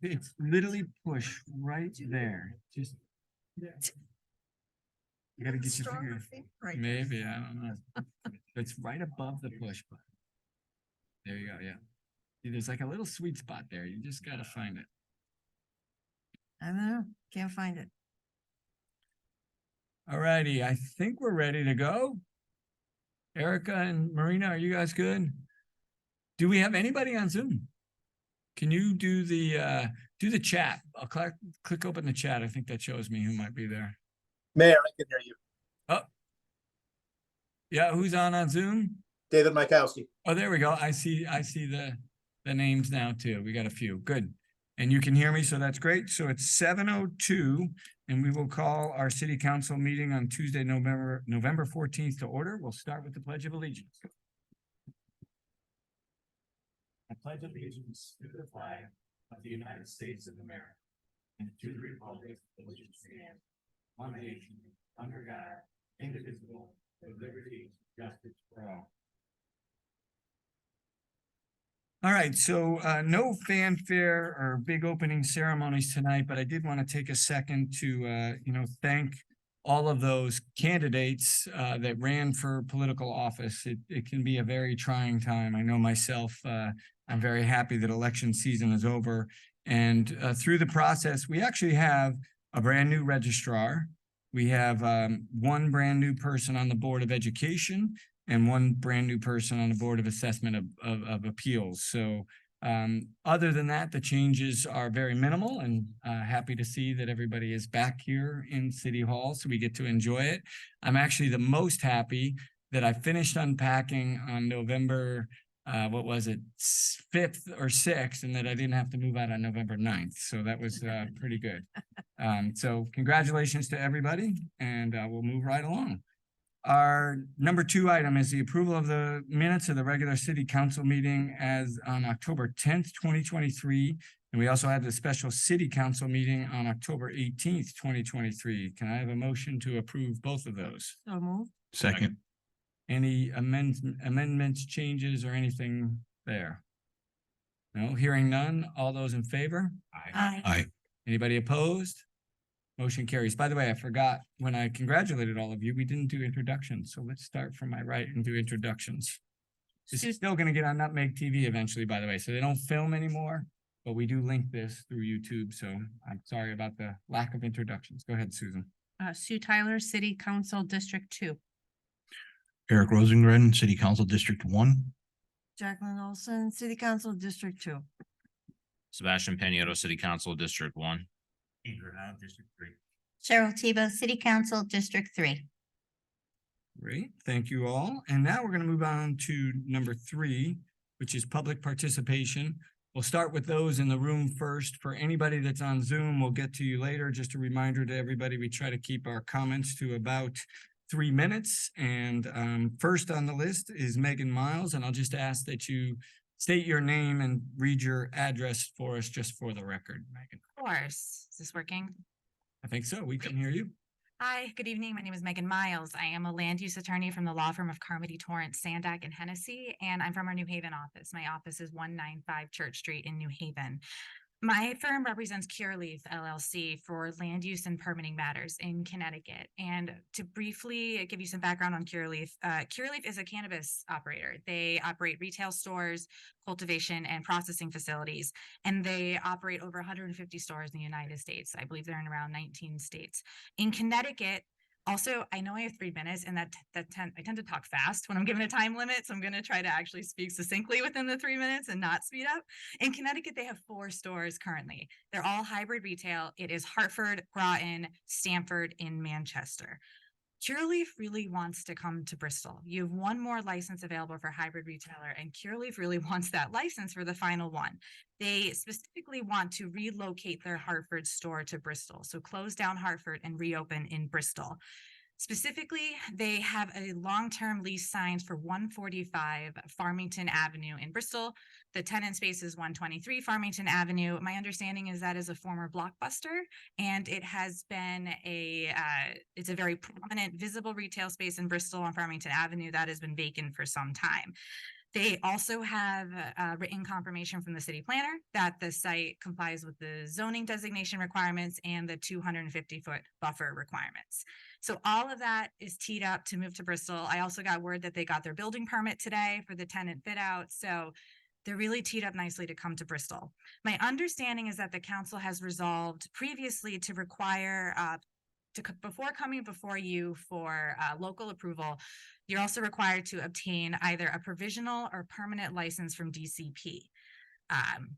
It's literally push right there. Just you gotta get your finger. Right. Maybe, I don't know. It's right above the push button. There you go, yeah. See, there's like a little sweet spot there. You just gotta find it. I don't know. Can't find it. All righty, I think we're ready to go. Erica and Marina, are you guys good? Do we have anybody on Zoom? Can you do the chat? I'll click open the chat. I think that shows me who might be there. Mayor, I can hear you. Oh, yeah, who's on Zoom? David Mikowski. Oh, there we go. I see the names now too. We got a few. Good. And you can hear me, so that's great. So it's 7:02, and we will call our city council meeting on Tuesday, November 14th to order. We'll start with the Pledge of Allegiance. I pledge allegiance to the flag of the United States of America and to the republic for which it stands, one nation, under God, indivisible, with liberty and justice for all. All right, so no fanfare or big opening ceremonies tonight, but I did want to take a second to thank all of those candidates that ran for political office. It can be a very trying time. I know myself, I'm very happy that election season is over. And through the process, we actually have a brand new registrar. We have one brand new person on the Board of Education and one brand new person on the Board of Assessment of Appeals. So other than that, the changes are very minimal, and happy to see that everybody is back here in City Hall, so we get to enjoy it. I'm actually the most happy that I finished unpacking on November, what was it, 5th or 6th, and that I didn't have to move out on November 9th. So that was pretty good. So congratulations to everybody, and we'll move right along. Our number 2 item is the approval of the minutes of the regular city council meeting as on October 10th, 2023. And we also had the special city council meeting on October 18th, 2023. Can I have a motion to approve both of those? So moved. Second. Any amendments, changes, or anything there? No, hearing none. All those in favor? Aye. Aye. Anybody opposed? Motion carries. By the way, I forgot when I congratulated all of you, we didn't do introductions. So let's start from my right and do introductions. This is still going to get on Nutmeg TV eventually, by the way. So they don't film anymore, but we do link this through YouTube. So I'm sorry about the lack of introductions. Go ahead, Susan. Sue Tyler, City Council District 2. Eric Rosengren, City Council District 1. Jacqueline Olson, City Council District 2. Sebastian Panietto, City Council District 1. District 3. Cheryl Tebow, City Council, District 3. Great, thank you all. And now we're going to move on to number 3, which is public participation. We'll start with those in the room first. For anybody that's on Zoom, we'll get to you later. Just a reminder to everybody, we try to keep our comments to about 3 minutes. And first on the list is Megan Miles, and I'll just ask that you state your name and read your address for us just for the record, Megan. Of course. Is this working? I think so. We can hear you. Hi, good evening. My name is Megan Miles. I am a land use attorney from the law firm of Carmody, Torrance, Sandak, and Hennessy, and I'm from our New Haven office. My office is 195 Church Street in New Haven. My firm represents Cureleaf LLC for land use and permitting matters in Connecticut. And to briefly give you some background on Cureleaf, Cureleaf is a cannabis operator. They operate retail stores, cultivation, and processing facilities, and they operate over 150 stores in the United States. I believe they're in around 19 states. In Connecticut, also, I know I have 3 minutes, and I tend to talk fast when I'm given a time limit, so I'm going to try to actually speak succinctly within the 3 minutes and not speed up. In Connecticut, they have 4 stores currently. They're all hybrid retail. It is Hartford, Groton, Stamford, and Manchester. Cureleaf really wants to come to Bristol. You have one more license available for hybrid retailer, and Cureleaf really wants that license for the final one. They specifically want to relocate their Hartford store to Bristol. So close down Hartford and reopen in Bristol. Specifically, they have a long-term lease signed for 145 Farmington Avenue in Bristol. The tenant space is 123 Farmington Avenue. My understanding is that is a former Blockbuster, and it has been it's a very prominent, visible retail space in Bristol on Farmington Avenue that has been vacant for some time. They also have written confirmation from the city planner that the site complies with the zoning designation requirements and the 250-foot buffer requirements. So all of that is teed up to move to Bristol. I also got word that they got their building permit today for the tenant fit out. So they're really teed up nicely to come to Bristol. My understanding is that the council has resolved previously to require before coming before you for local approval, you're also required to obtain either a provisional or permanent license from DCP. I'm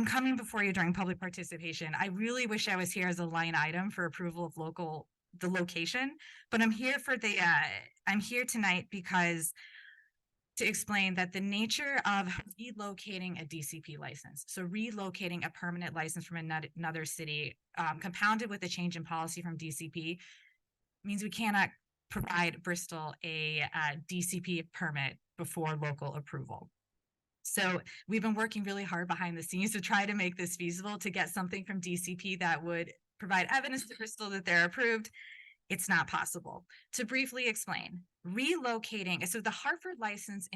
coming before you during public participation. I really wish I was here as a line item for approval of the location, but I'm here for I'm here tonight because to explain that the nature of relocating a DCP license, so relocating a permanent license from another city, compounded with a change in policy from DCP, means we cannot provide Bristol a DCP permit before local approval. So we've been working really hard behind the scenes to try to make this feasible, to get something from DCP that would provide evidence to Bristol that they're approved. It's not possible. To briefly explain, relocating, so the Hartford license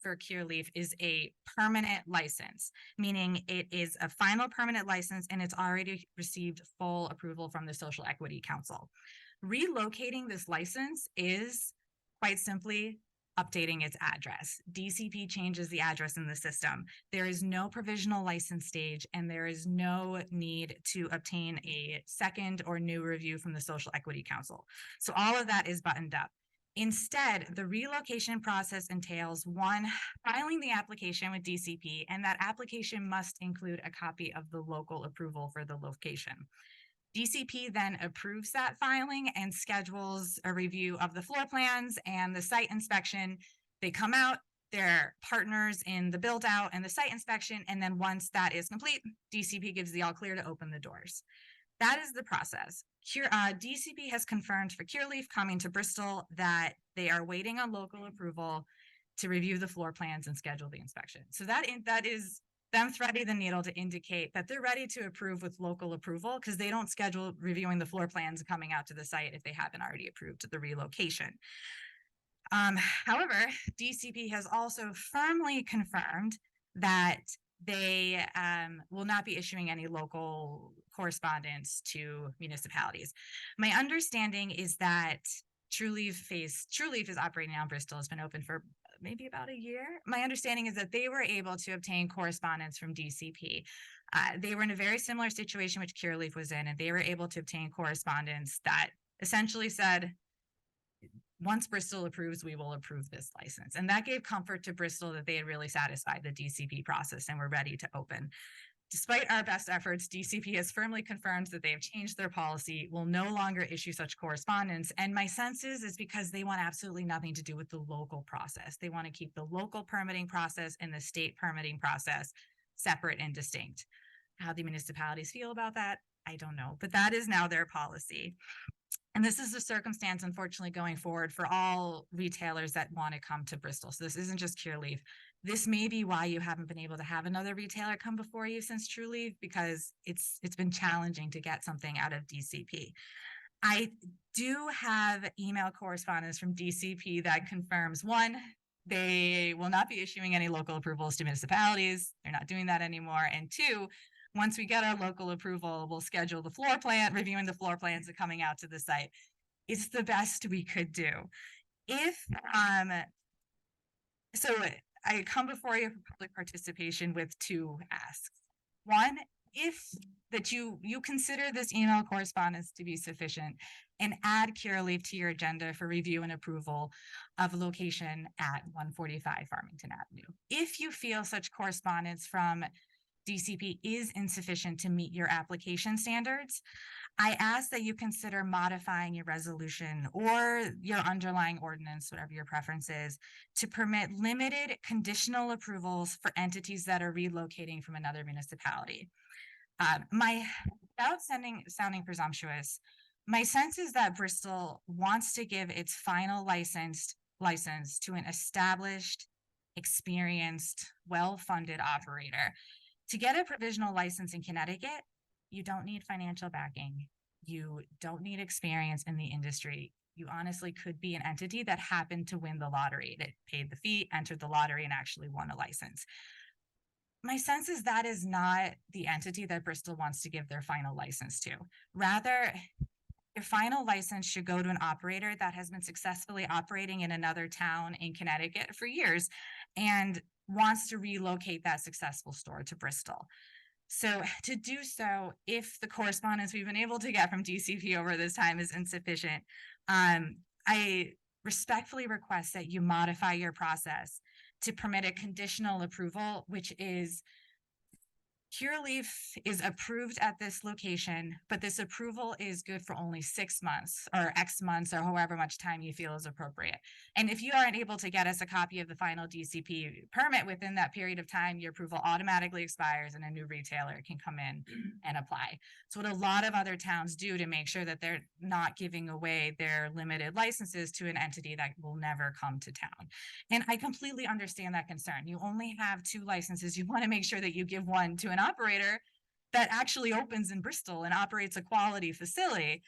for Curaleaf is a permanent license, meaning it is a final permanent license and it's already received full approval from the Social Equity Council. Relocating this license is quite simply updating its address. DCP changes the address in the system. There is no provisional license stage, and there is no need to obtain a second or new review from the Social Equity Council. So all of that is buttoned up. Instead, the relocation process entails one, filing the application with DCP, and that application must include a copy of the local approval for the location. DCP then approves that filing and schedules a review of the floor plans and the site inspection. They come out, they're partners in the build out and the site inspection. And then once that is complete, DCP gives the all clear to open the doors. That is the process. DCP has confirmed for Curaleaf coming to Bristol that they are waiting on local approval to review the floor plans and schedule the inspection. So that is them threading the needle to indicate that they're ready to approve with local approval, because they don't schedule reviewing the floor plans and coming out to the site if they haven't already approved the relocation. However, DCP has also firmly confirmed that they will not be issuing any local correspondence to municipalities. My understanding is that Trueleaf is operating now in Bristol. It's been open for maybe about a year. My understanding is that they were able to obtain correspondence from DCP. They were in a very similar situation which Curaleaf was in, and they were able to obtain correspondence that essentially said, once Bristol approves, we will approve this license. And that gave comfort to Bristol that they had really satisfied the DCP process and were ready to open. Despite our best efforts, DCP has firmly confirmed that they have changed their policy, will no longer issue such correspondence. And my sense is because they want absolutely nothing to do with the local process. They want to keep the local permitting process and the state permitting process separate and distinct. How the municipalities feel about that, I don't know, but that is now their policy. And this is the circumstance, unfortunately, going forward for all retailers that want to come to Bristol. So this isn't just Curaleaf. This may be why you haven't been able to have another retailer come before you since Trueleaf, because it's been challenging to get something out of DCP. I do have email correspondence from DCP that confirms, one, they will not be issuing any local approvals to municipalities. They're not doing that anymore. And two, once we get our local approval, we'll schedule the floor plan, reviewing the floor plans and coming out to the site. It's the best we could do. So I come before you for public participation with two asks. One, if that you consider this email correspondence to be sufficient, and add Curaleaf to your agenda for review and approval of a location at 145 Farmington Avenue. If you feel such correspondence from DCP is insufficient to meet your application standards, I ask that you consider modifying your resolution or your underlying ordinance, whatever your preference is, to permit limited conditional approvals for entities that are relocating from another municipality. My without sounding presumptuous, my sense is that Bristol wants to give its final license to an established, experienced, well-funded operator. To get a provisional license in Connecticut, you don't need financial backing. You don't need experience in the industry. You honestly could be an entity that happened to win the lottery, that paid the fee, entered the lottery, and actually won a license. My sense is that is not the entity that Bristol wants to give their final license to. Rather, your final license should go to an operator that has been successfully operating in another town in Connecticut for years and wants to relocate that successful store to Bristol. So to do so, if the correspondence we've been able to get from DCP over this time is insufficient, I respectfully request that you modify your process to permit a conditional approval, which is Curaleaf is approved at this location, but this approval is good for only 6 months or X months or however much time you feel is appropriate. And if you aren't able to get us a copy of the final DCP permit within that period of time, your approval automatically expires and a new retailer can come in and apply. So what a lot of other towns do to make sure that they're not giving away their limited licenses to an entity that will never come to town. And I completely understand that concern. You only have 2 licenses. You want to make sure that you give one to an operator that actually opens in Bristol and operates a quality facility.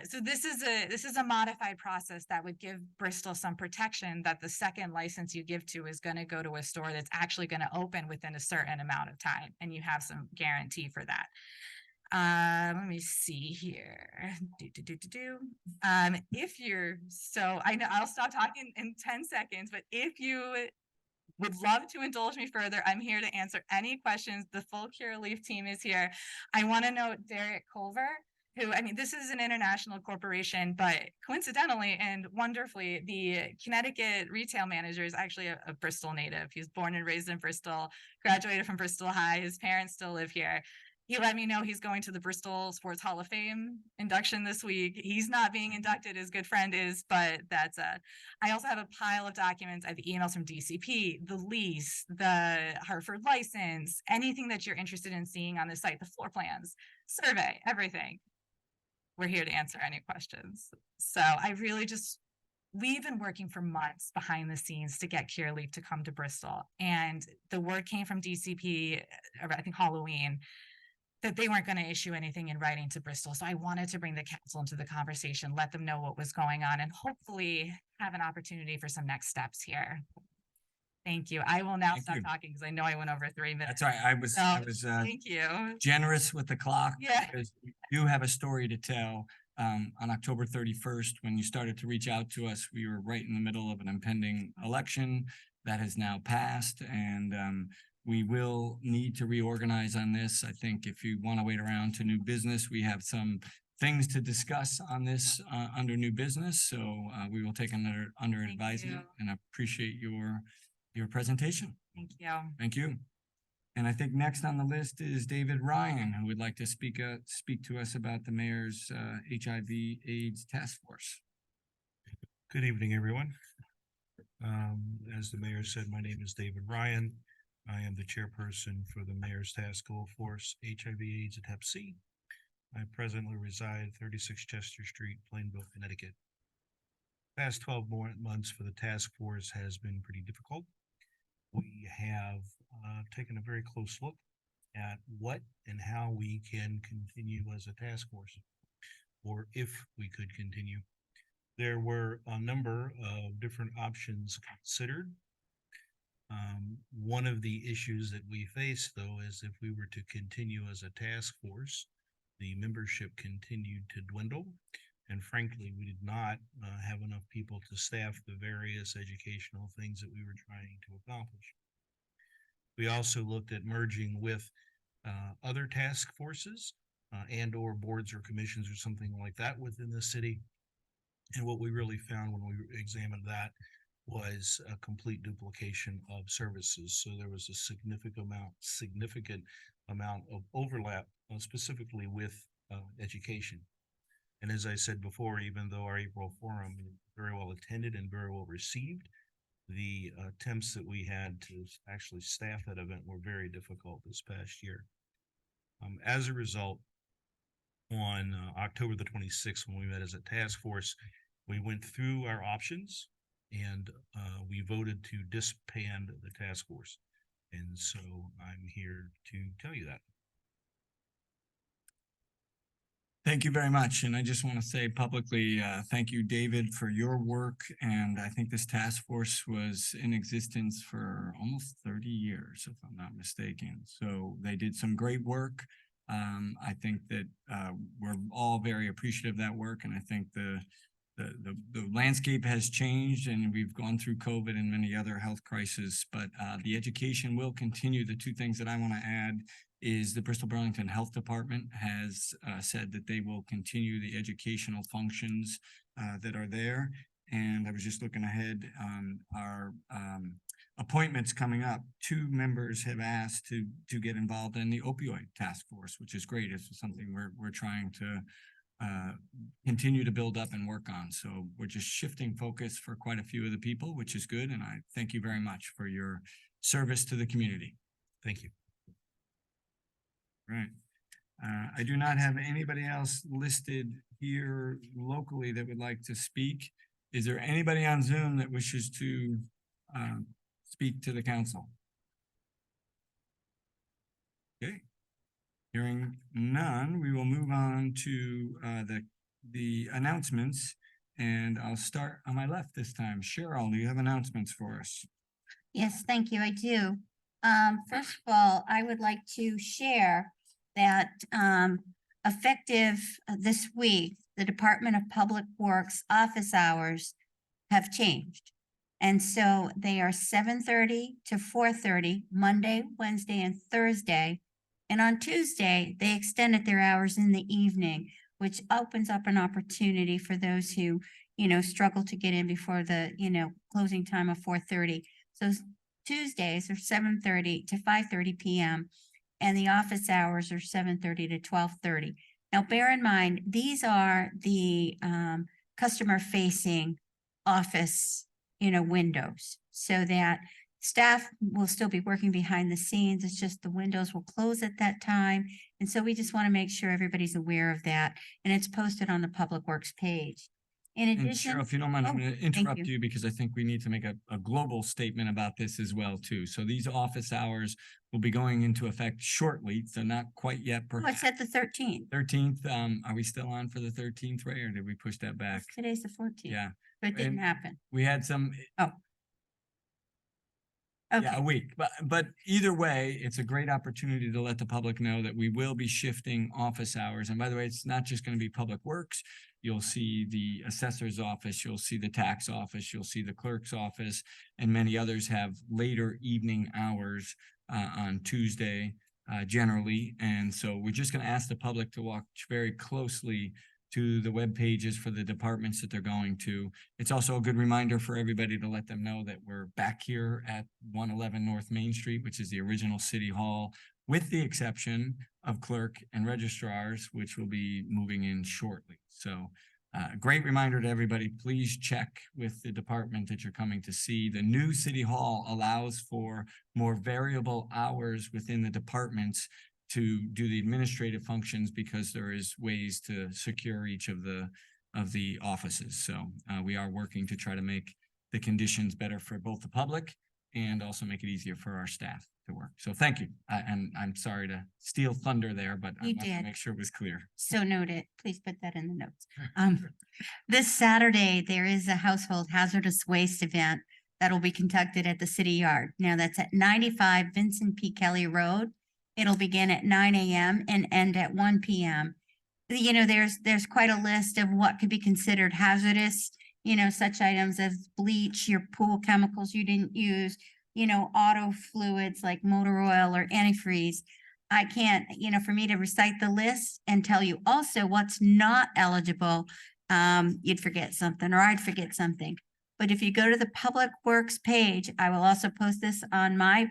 So this is a modified process that would give Bristol some protection that the second license you give to is going to go to a store that's actually going to open within a certain amount of time, and you have some guarantee for that. Let me see here. If you're I know I'll stop talking in 10 seconds, but if you would love to indulge me further, I'm here to answer any questions. The full Curaleaf team is here. I want to note Derek Culver, who, I mean, this is an international corporation, but coincidentally and wonderfully, the Connecticut retail manager is actually a Bristol native. He was born and raised in Bristol, graduated from Bristol High. His parents still live here. He let me know he's going to the Bristol Sports Hall of Fame induction this week. He's not being inducted, his good friend is, but that's I also have a pile of documents. I have emails from DCP, the lease, the Hartford license, anything that you're interested in seeing on the site, the floor plans, survey, everything. We're here to answer any questions. So we've been working for months behind the scenes to get Curaleaf to come to Bristol. And the word came from DCP, I think Halloween, that they weren't going to issue anything in writing to Bristol. So I wanted to bring the council into the conversation, let them know what was going on, and hopefully have an opportunity for some next steps here. Thank you. I will now Thank stop you. talking because I know I went over 3 minutes. That's all right. I was Thank you. generous with the clock. Yeah. Because you do have a story to tell. On October 31st, when you started to reach out to us, we were right in the middle of an impending election that has now passed, and we will need to reorganize on this. I think if you want to wait around to new business, we have some things to discuss on this under new business. So we will take under Thank advisement, you. and appreciate your presentation. Thank you. Thank you. And I think next on the list is David Ryan, who would like to speak to us about the mayor's HIV/AIDS task force. Good evening, everyone. As the mayor said, my name is David Ryan. I am the chairperson for the mayor's task force, HIV/AIDS and Hep C. I presently reside at 36 Chester Street, Plainville, Connecticut. Past 12 months for the task force has been pretty difficult. We have taken a very close look at what and how we can continue as a task force, or if we could continue. There were a number of different options considered. One of the issues that we face, though, is if we were to continue as a task force, the membership continued to dwindle. And frankly, we did not have enough people to staff the various educational things that we were trying to accomplish. We also looked at merging with other task forces and or boards or commissions or something like that within the city. And what we really found when we examined that was a complete duplication of services. So there was a significant amount of overlap, specifically with education. And as I said before, even though our April forum was very well attended and very well received, the attempts that we had to actually staff that event were very difficult this past year. As a result, on October the 26th, when we met as a task force, we went through our options and we voted to disband the task force. And so I'm here to tell you that. Thank you very much. And I just want to say publicly, thank you, David, for your work. And I think this task force was in existence for almost 30 years, if I'm not mistaken. So they did some great work. I think that we're all very appreciative of that work. And I think the landscape has changed, and we've gone through COVID and many other health crises, but the education will continue. The two things that I want to add is the Bristol Burlington Health Department has said that they will continue the educational functions that are there. And I was just looking ahead on our appointments coming up. 2 members have asked to get involved in the opioid task force, which is great. It's something we're trying to continue to build up and work on. So we're just shifting focus for quite a few of the people, which is good. And I thank you very much for your service to the community. Thank you. Right. I do not have anybody else listed here locally that would like to speak. Is there anybody on Zoom that wishes to speak to the council? Okay. Hearing none, we will move on to the announcements, and I'll start on my left this time. Cheryl, do you have announcements for us? Yes, thank you, I do. First of all, I would like to share that effective this week, the Department of Public Works office hours have changed. And so they are 7:30 to 4:30, Monday, Wednesday, and Thursday. And on Tuesday, they extended their hours in the evening, which opens up an opportunity for those who, struggle to get in before the, closing time of 4:30. So Tuesdays are 7:30 to 5:30 p.m. and the office hours are 7:30 to 12:30. Now, bear in mind, these are the customer facing office, windows, so that staff will still be working behind the scenes. It's just the windows will close at that time. And so we just want to make sure everybody's aware of that. And it's posted on the Public Works page. In And addition, Cheryl, if you don't mind, I'm Oh, going to thank interrupt you. you because I think we need to make a global statement about this as well, too. So these office hours will be going into effect shortly. So not quite yet. oh, it's at the 13th. 13th. Are we still on for the 13th, Ray, or did we push that back? Today's the 14th. Yeah. But it didn't And happen. We had some, Okay. yeah, a week. But either way, it's a great opportunity to let the public know that we will be shifting office hours. And by the way, it's not just going to be Public Works. You'll see the assessor's office, you'll see the tax office, you'll see the clerk's office, and many others have later evening hours on Tuesday generally. And so we're just going to ask the public to watch very closely to the web pages for the departments that they're going to. It's also a good reminder for everybody to let them know that we're back here at 111 North Main Street, which is the original City Hall, with the exception of clerk and registrars, which will be moving in shortly. So great reminder to everybody, please check with the department that you're coming to see. The new City Hall allows for more variable hours within the departments to do the administrative functions because there is ways to secure each of the offices. So we are working to try to make the conditions better for both the public and also make it easier for our staff to work. So thank you. And I'm sorry to steal thunder there, but I You wanted to did. make sure it was clear. So noted. Please put that in the notes. This Saturday, there is a household hazardous waste event that will be conducted at the city yard. Now that's at 95 Vincent P. Kelly Road. It'll begin at 9 a.m. and end at 1 p.m. There's quite a list of what could be considered hazardous, such items as bleach, your pool chemicals you didn't use, auto fluids like motor oil or antifreeze. I can't, for me to recite the list and tell you also what's not eligible, you'd forget something or I'd forget something. But if you go to the Public Works page, I will also post this on my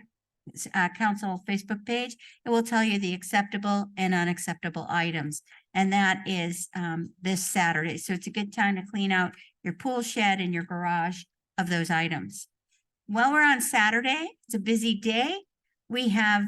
council Facebook page. It will tell you the acceptable and unacceptable items. And that is this Saturday. So it's a good time to clean out your pool shed and your garage of those items. While we're on Saturday, it's a busy day. we have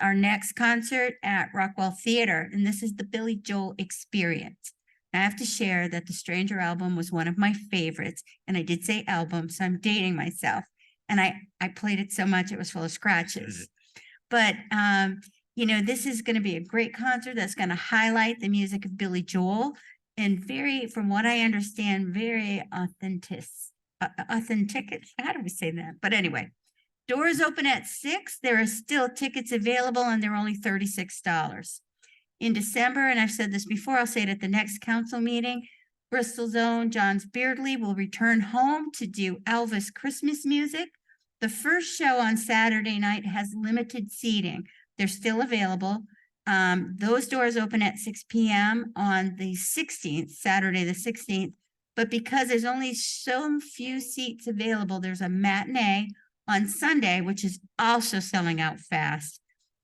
our next concert at Rockwell Theater, and this is the Billy Joel Experience. I have to share that the Stranger album was one of my favorites, and I did say album, so I'm dating myself. And I played it so much, it was full of scratches. But, you know, this is going to be a great concert that's going to highlight the music of Billy Joel and very, from what I understand, very authentic. How do we say that? But anyway, doors open at 6. There are still tickets available and they're only $36. In December, and I've said this before, I'll say it at the next council meeting, Bristol's own John Beardley will return home to do Elvis Christmas music. The first show on Saturday night has limited seating. They're still available. Those doors open at 6 p.m. on the 16th, Saturday the 16th. But because there's only so few seats available, there's a matinee on Sunday, which is also selling out fast.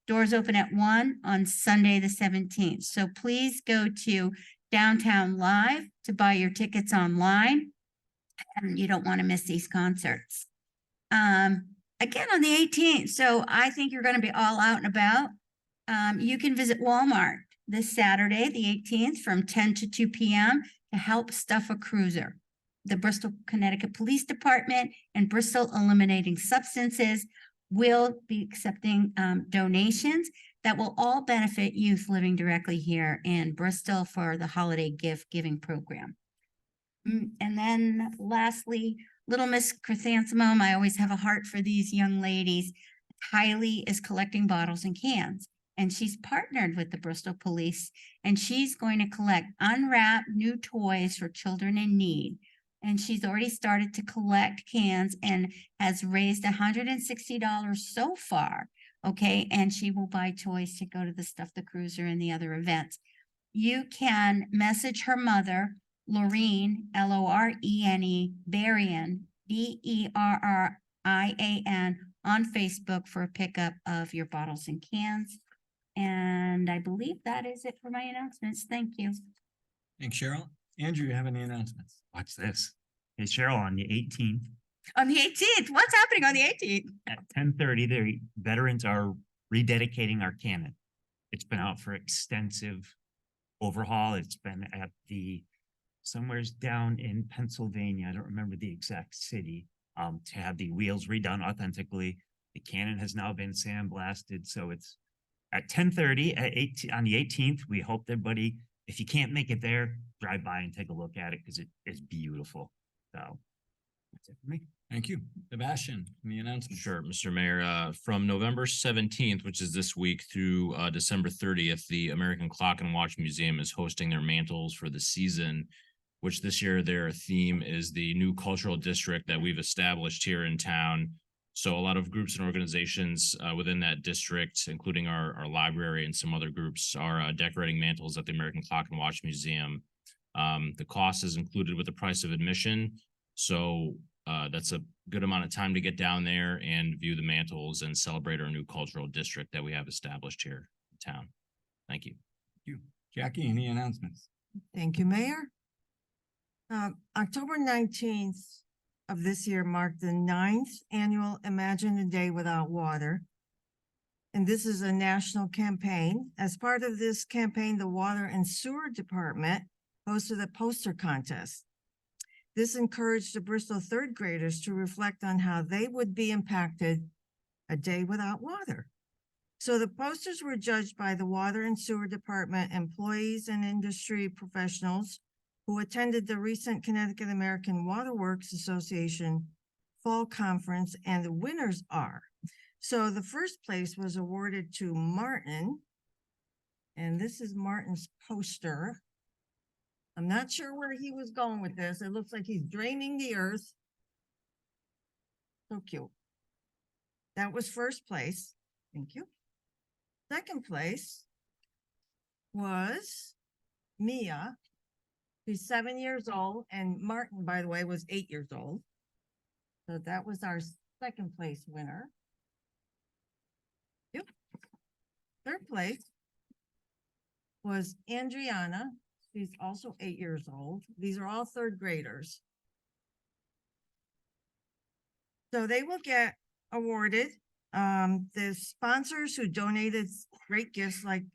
Doors open at 1 on Sunday the 17th. So please go to Downtown Live to buy your tickets online. And you don't want to miss these concerts. Again on the 18th. So I think you're going to be all out and about. You can visit Walmart this Saturday, the 18th, from 10 to 2 p.m. to help stuff a cruiser. The Bristol, Connecticut Police Department and Bristol Eliminating Substances will be accepting donations that will all benefit youth living directly here in Bristol for the holiday gift giving program. And then lastly, Little Miss Chrysanthemum, I always have a heart for these young ladies. Kylie is collecting bottles and cans, and she's partnered with the Bristol Police, and she's going to collect unwrapped new toys for children in need. And she's already started to collect cans and has raised $160 so far. Okay, and she will buy toys to go to the Stuff the Cruiser and the other events. You can message her mother, Lorene, Lorene, Berrien, Berrian, on Facebook for a pickup of your bottles and cans. And I believe that is it for my announcements. Thank you. Thanks, Cheryl. Andrew, you have any announcements? Watch this. Hey, Cheryl, on the 18th On the 18th, what's happening on the 18th? at 10:30, the veterans are rededicating our cannon. It's been out for extensive overhaul. It's been at somewhere's down in Pennsylvania. I don't remember the exact city, to have the wheels redone authentically. The cannon has now been sandblasted. So it's at 10:30 on the 18th. We hope everybody, if you can't make it there, drive by and take a look at it because it is beautiful. So that's it for me. Thank you. Sebastian, any announcements? Sure, Mr. Mayor, from November 17th, which is this week, through December 30th, the American Clock and Watch Museum is hosting their mantles for the season, which this year their theme is the new cultural district that we've established here in town. So a lot of groups and organizations within that district, including our library and some other groups, are decorating mantles at the American Clock and Watch Museum. The cost is included with the price of admission. So that's a good amount of time to get down there and view the mantles and celebrate our new cultural district that we have established here in town. Thank you. Thank you. Jackie, any announcements? Thank you, Mayor. October 19th of this year marked the 9th annual Imagine a Day Without Water. And this is a national campaign. As part of this campaign, the Water and Sewer Department hosted a poster contest. This encouraged the Bristol third graders to reflect on how they would be impacted a day without water. So the posters were judged by the Water and Sewer Department employees and industry professionals who attended the recent Connecticut American Waterworks Association Fall Conference, and the winners are. So the first place was awarded to Martin, and this is Martin's poster. I'm not sure where he was going with this. It looks like he's draining the earth. So cute. That was first place. Thank you. Second place was Mia. She's 7 years old, and Martin, by the way, was 8 years old. So that was our second place winner. Yep. Third place was Andriana. She's also 8 years old. These are all third graders. So they will get awarded The sponsors who donated great gifts like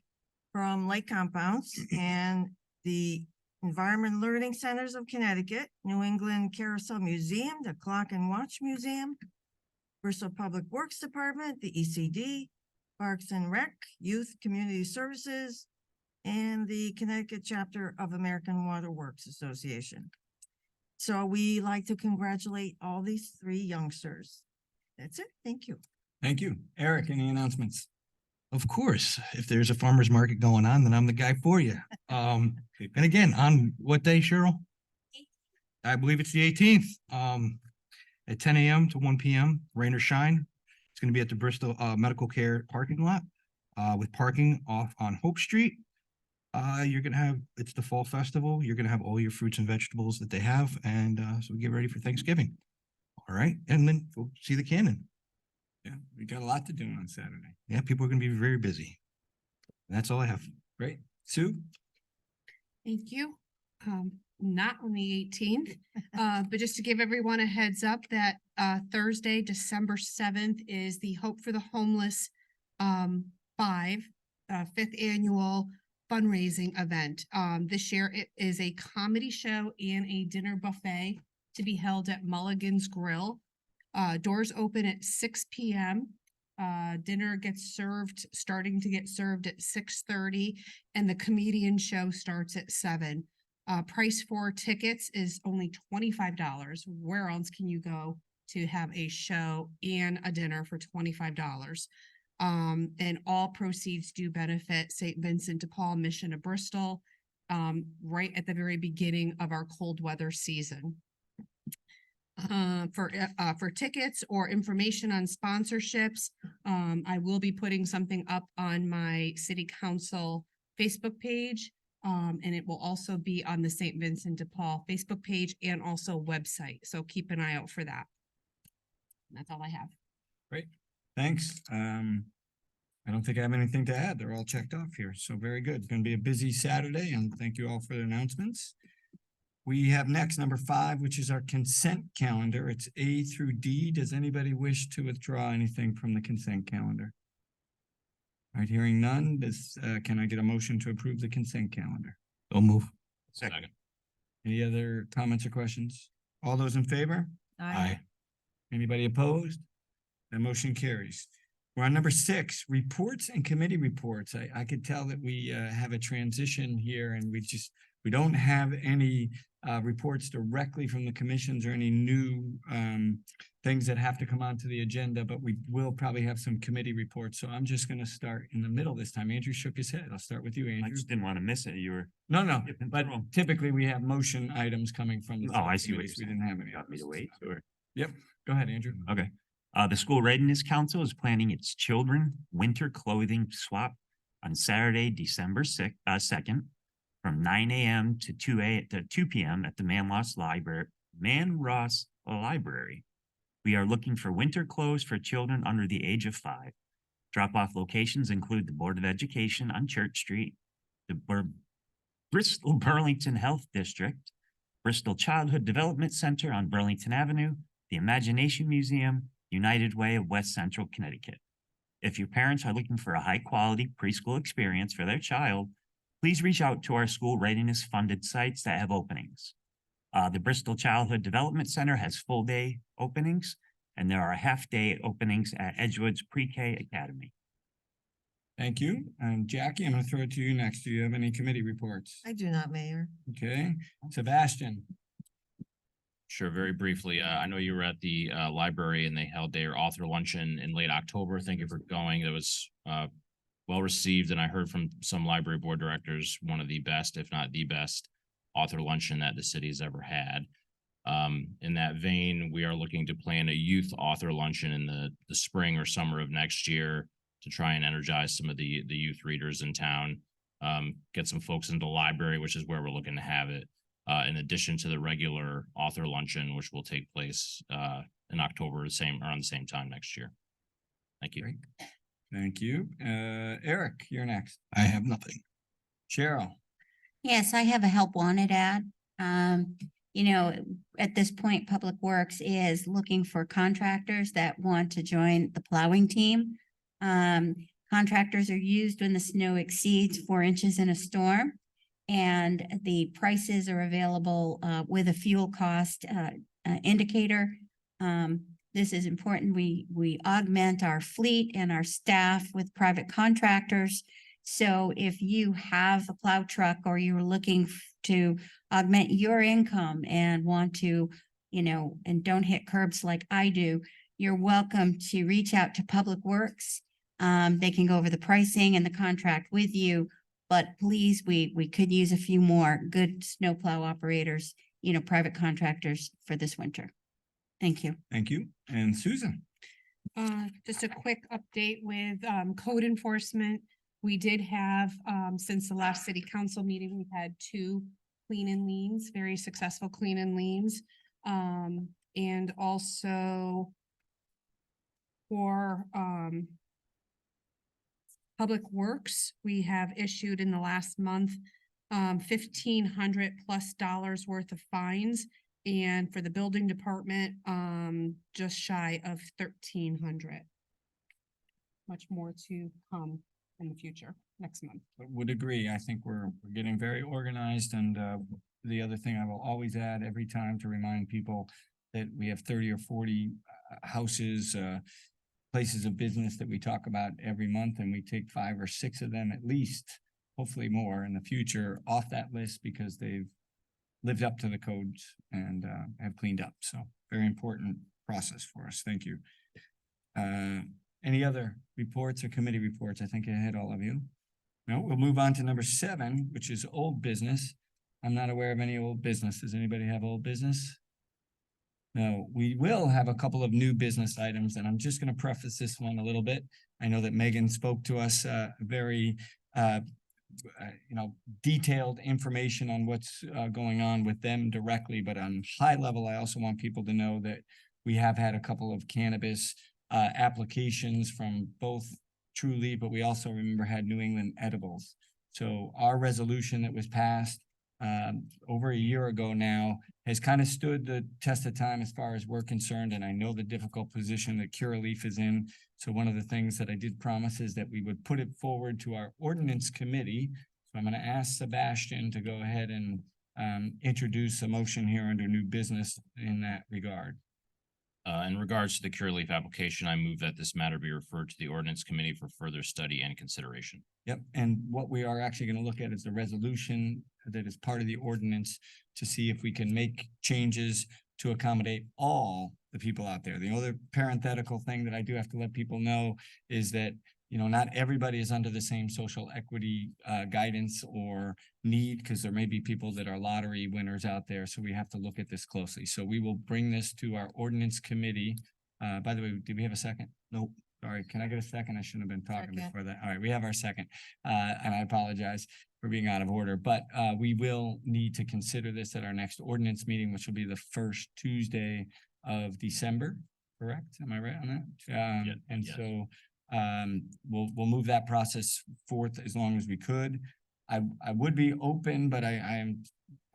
from Lake Compounds and the Environment Learning Centers of Connecticut, New England Carousel Museum, the Clock and Watch Museum, Bristol Public Works Department, the ECD, Parks and Rec, Youth Community Services, and the Connecticut chapter of American Water Works Association. So we like to congratulate all these three youngsters. That's it. Thank you. Thank you. Eric, any announcements? Of course, if there's a farmer's market going on, then I'm the guy for you. And again, on what day, Cheryl? I believe it's the 18th, at 10 a.m. to 1 p.m., rain or shine. It's going to be at the Bristol Medical Care parking lot with parking off on Hope Street. You're going to have, it's the fall festival. You're going to have all your fruits and vegetables that they have. And so we get ready for Thanksgiving. All right. And then we'll see the cannon. Yeah, we got a lot to do on Saturday. Yeah, people are going to be very busy. And that's all I have. Great. Sue? Thank you. Not on the 18th, but just to give everyone a heads up that Thursday, December 7th is the Hope for the Homeless 5th annual fundraising event. This year it is a comedy show and a dinner buffet to be held at Mulligan's Grill. Doors open at 6 p.m. Dinner gets starting to get served at 6:30, and the comedian show starts at 7. Price for tickets is only $25. Where else can you go to have a show and a dinner for $25? And all proceeds do benefit St. Vincent de Paul Mission of Bristol, right at the very beginning of our cold weather season. For tickets or information on sponsorships, I will be putting something up on my city council Facebook page. And it will also be on the St. Vincent de Paul Facebook page and also website. So keep an eye out for that. And that's all I have. Great. Thanks. I don't think I have anything to add. They're all checked off here. So very good. It's going to be a busy Saturday, and thank you all for the announcements. We have next number 5, which is our consent calendar. It's A through D. Does anybody wish to withdraw anything from the consent calendar? All right, hearing none, can I get a motion to approve the consent calendar? Don't move. Second. Any other comments or questions? All those in favor? Anybody opposed? The motion carries. We're on number 6, reports and committee reports. I could tell that we have a transition here, and we don't have any reports directly from the commissions or any new things that have to come onto the agenda, but we will probably have some committee reports. So I'm just going to start in the middle this time. Andrew shook his head. I'll start with you, I Andrew. just didn't want to miss it. You were. No, skipping but through 'em. typically we have motion items coming from the. Oh, I see what committees. you're We saying. didn't have any. You want me to others. wait or? Yep. Go ahead, Andrew. Okay. The School Readiness Council is planning its children winter clothing swap on Saturday, December 2nd from 9 a.m. to 2 p.m. at the Man-Ross Library. We are looking for winter clothes for children under the age of 5. Drop-off locations include the Board of Education on Church Street, the Bristol Burlington Health District, Bristol Childhood Development Center on Burlington Avenue, the Imagination Museum, United Way of West Central Connecticut. If your parents are looking for a high-quality preschool experience for their child, please reach out to our school readiness funded sites that have openings. The Bristol Childhood Development Center has full-day openings, and there are half-day openings at Edgewood's Pre-K Academy. Thank you. And Jackie, I'm going to throw it to you next. Do you have any committee reports? I do not, Mayor. Okay. Sebastian. Sure, very briefly. I know you were at the library and they held their author luncheon in late October. Thank you for going. It was well received, and I heard from some library board directors, one of the best, if not the best, author luncheon that the city has ever had. In that vein, we are looking to plan a youth author luncheon in the spring or summer of next year to try and energize some of the youth readers in town, get some folks into the library, which is where we're looking to have it. In addition to the regular author luncheon, which will take place in October, around the same time next year. Thank you. Great. Thank you. Eric, you're next. I have nothing. Cheryl. Yes, I have a help wanted ad. you know, at this point, Public Works is looking for contractors that want to join the plowing team. Contractors are used when the snow exceeds 4 inches in a storm. And the prices are available with a fuel cost indicator. This is important. We augment our fleet and our staff with private contractors. So if you have a plow truck or you're looking to augment your income and want to, you know, and don't hit curbs like I do, you're welcome to reach out to Public Works. They can go over the pricing and the contract with you, but please, we could use a few more good snowplow operators, you know, private contractors for this winter. Thank you. Thank you. And Susan? Just a quick update with code enforcement. We did have, since the last city council meeting, we've had 2 clean and leans, very successful clean and leans. And also for Public Works, we have issued in the last month $1,500+ worth of fines. And for the building department, just shy of 1,300. Much more to come in the future, next month. Would agree. I think we're getting very organized, and the other thing I will always add every time to remind people that we have 30 or 40 houses, places of business that we talk about every month, and we take 5 or 6 of them at least, hopefully more in the future, off that list because they've lived up to the codes and have cleaned up. So very important process for us. Thank you. Any other reports or committee reports? I think I hit all of you. No, we'll move on to number 7, which is old business. I'm not aware of any old business. Does anybody have old business? No, we will have a couple of new business items, and I'm just going to preface this one a little bit. I know that Megan spoke to us very detailed information on what's going on with them directly, but on high level, I also want people to know that we have had a couple of cannabis applications from both Trulieve, but we also remember had New England Edibles. So our resolution that was passed over a year ago now has kind of stood the test of time as far as we're concerned, and I know the difficult position that Curaleaf is in. So one of the things that I did promise is that we would put it forward to our ordinance committee. So I'm going to ask Sebastian to go ahead and introduce a motion here under new business in that regard. In regards to the Curaleaf application, I move that this matter be referred to the ordinance committee for further study and consideration. Yep, and what we are actually going to look at is the resolution that is part of the ordinance to see if we can make changes to accommodate all the people out there. The other parenthetical thing that I do have to let people know is that, you know, not everybody is under the same social equity guidance or need, because there may be people that are lottery winners out there. So we have to look at this closely. So we will bring this to our ordinance committee. By the way, did we have a second? Nope. Sorry, can I get a second? I shouldn't have been talking before that. All right, we have our second. And I apologize for being out of order, but we will need to consider this at our next ordinance meeting, which will be the first Tuesday of December, correct? Am I right on that? So we'll move that process forth as long as we could. I would be open, but I am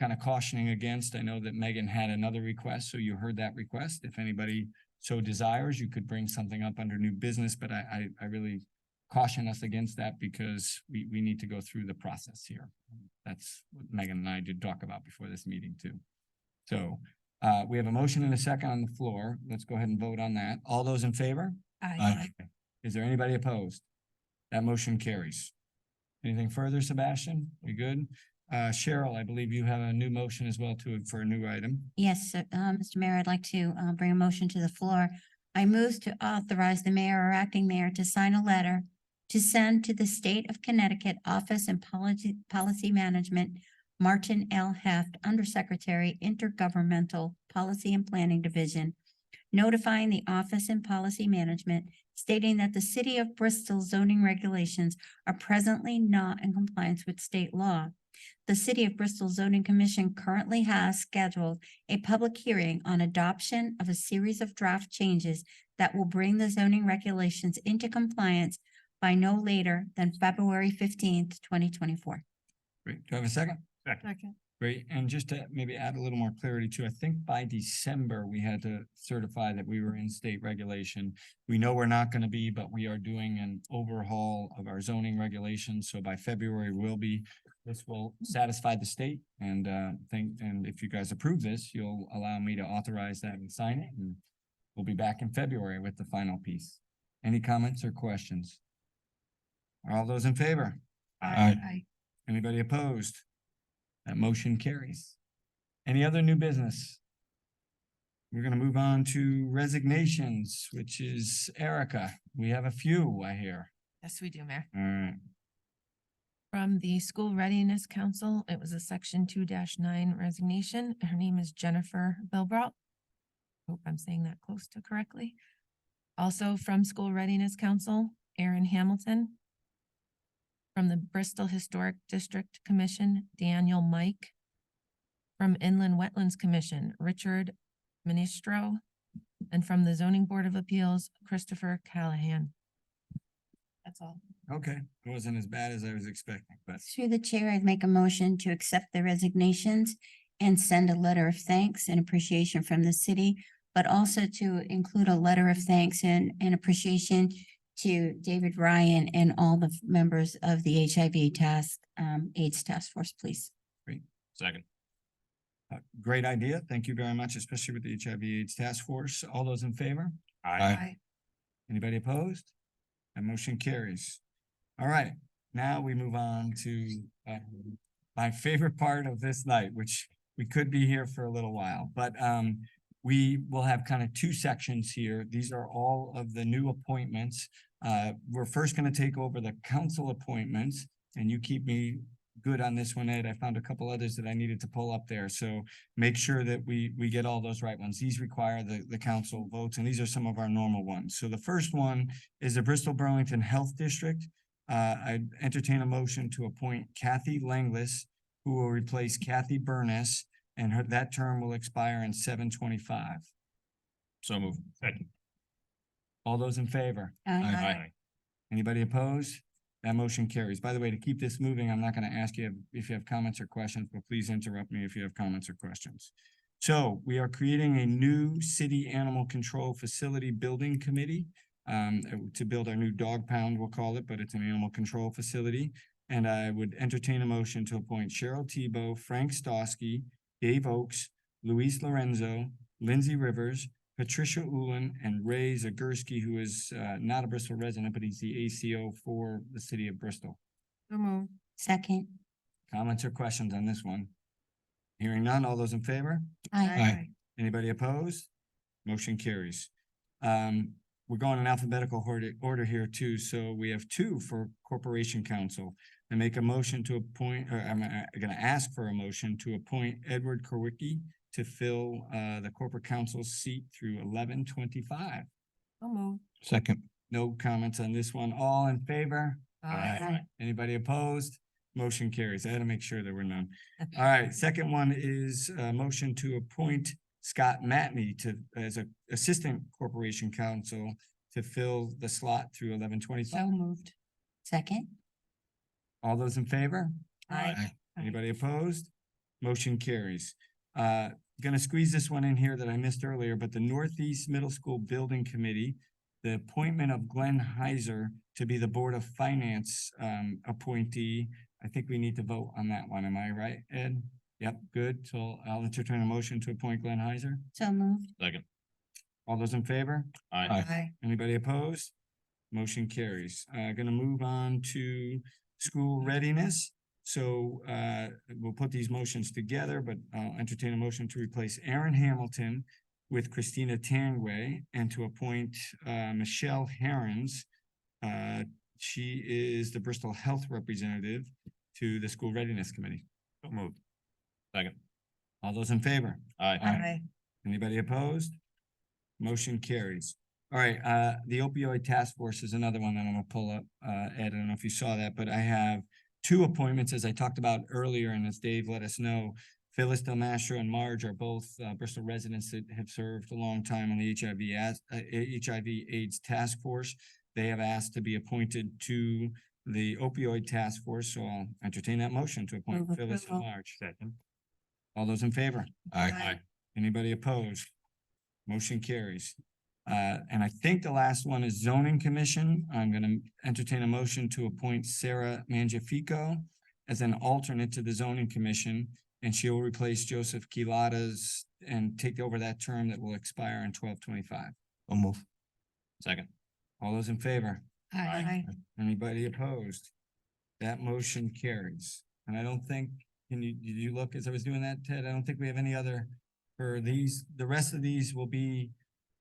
kind of cautioning against. I know that Megan had another request, so you heard that request. If anybody so desires, you could bring something up under new business, but I really caution us against that because we need to go through the process here. That's what Megan and I did talk about before this meeting too. So we have a motion and a second on the floor. Let's go ahead and vote on that. All those in favor? Aye. Is there anybody opposed? That motion carries. Anything further, Sebastian? We good? Cheryl, I believe you have a new motion as well for a new item. Yes, Mr. Mayor, I'd like to bring a motion to the floor. I move to authorize the mayor or acting mayor to sign a letter to send to the State of Connecticut Office and Policy Management, Martin L. Heft, Undersecretary, Intergovernmental Policy and Planning Division, notifying the Office and Policy Management, stating that the City of Bristol zoning regulations are presently not in compliance with state law. The City of Bristol Zoning Commission currently has scheduled a public hearing on adoption of a series of draft changes that will bring the zoning regulations into compliance by no later than February 15th, 2024. Great. Do I have a second? Second. Great, and just to maybe add a little more clarity too, I think by December, we had to certify that we were in state regulation. We know we're not gonna be, but we are doing an overhaul of our zoning regulations, so by February we'll be. This will satisfy the state and and if you guys approve this, you'll allow me to authorize that and sign it, and we'll be back in February with the final piece. Any comments or questions? Are all those in favor? Aye. Anybody opposed? That motion carries. Any other new business? We're gonna move on to resignations, which is Erica. We have a few, I hear. Yes, we do, Mayor. All right, From the School Readiness Council, it was a section 2-9 resignation. Her name is Jennifer Bilbrough. Hope I'm saying that close to correctly. Also from School Readiness Council, Erin Hamilton. From the Bristol Historic District Commission, Daniel Mike. From Inland Wetlands Commission, Richard Ministro. And from the Zoning Board of Appeals, Christopher Callahan. That's all. okay, it wasn't as bad as I was expecting, but Through the chair, I'd make a motion to accept the resignations and send a letter of thanks and appreciation from the city, but also to include a letter of thanks and appreciation to David Ryan and all the members of the HIV AIDS task force, please. Second. great idea. Thank you very much, especially with the HIV/AIDS task force. All those in favor? Aye. Anybody opposed? That motion carries. All right, now we move on to my favorite part of this night, which we could be here for a little while, but we will have kind of two sections here. These are all of the new appointments. We're first gonna take over the council appointments, and you keep me good on this one, Ed. I found a couple others that I needed to pull up there, so make sure that we get all those right ones. These require the council votes, and these are some of our normal ones. So the first one is the Bristol Burlington Health District. I entertain a motion to appoint Kathy Langlis, who will replace Kathy Burness, and that term will expire in 7/25. So moved. Second. All those in favor? Aye. Anybody opposed? That motion carries. By the way, to keep this moving, I'm not gonna ask you if you have comments or questions, but please interrupt me if you have comments or questions. So we are creating a new city animal control facility building committee to build our new dog pound, we'll call it, but it's an animal control facility. And I would entertain a motion to appoint Cheryl Tebow, Frank Stosky, Dave Oakes, Luis Lorenzo, Lindsay Rivers, Patricia Ullin, and Ray Zagurski, who is not a Bristol resident, but he's the ACO for the city of Bristol. So moved. Second. Comments or questions on this one? Hearing none, all those in favor? Aye. Anybody opposed? Motion carries. We're going in alphabetical order here too, so we have two for Corporation Council. I make a motion to appoint, or I'm gonna ask for a motion to appoint Edward Korwicki to fill the corporate council's seat through 11/25. So moved. Second. No comments on this one. All in favor? Aye. Anybody opposed? Motion carries. I had to make sure there were none. All right, second one is a motion to appoint Scott Matney as a assistant corporation counsel to fill the slot through 11/25. So moved. Second. All those in favor? Aye. Anybody opposed? Motion carries. Gonna squeeze this one in here that I missed earlier, but the Northeast Middle School Building Committee, the appointment of Glenn Heiser to be the Board of Finance appointee. I think we need to vote on that one. Am I right, Ed? Yep, good. So I'll entertain a motion to appoint Glenn Heiser. So moved. Second. All those in favor? Aye. Anybody opposed? Motion carries. Gonna move on to school readiness. So we'll put these motions together, but I'll entertain a motion to replace Erin Hamilton with Christina Tangway and to appoint Michelle Herons. She is the Bristol Health Representative to the School Readiness Committee. So moved. Second. All those in favor? Aye. Anybody opposed? Motion carries. All right, the opioid task force is another one that I'm gonna pull up. Ed, I don't know if you saw that, but I have two appointments, as I talked about earlier, and as Dave let us know. Phyllis Del Mastro and Marge are both Bristol residents that have served a long time on the HIV/AIDS task force. They have asked to be appointed to the opioid task force, so I'll entertain that motion to appoint Move Phyllis and approval. Marge. Second. All those in favor? Aye. Anybody opposed? Motion carries. And I think the last one is zoning commission. I'm gonna entertain a motion to appoint Sarah Mangiafico as an alternate to the zoning commission, and she will replace Joseph Quilatas and take over that term that will expire in 12/25. I'll move. Second. All those in favor? Aye. Anybody opposed? That motion carries. And I don't think, did you look as I was doing that, Ted? I don't think we have any other for these. The rest of these will be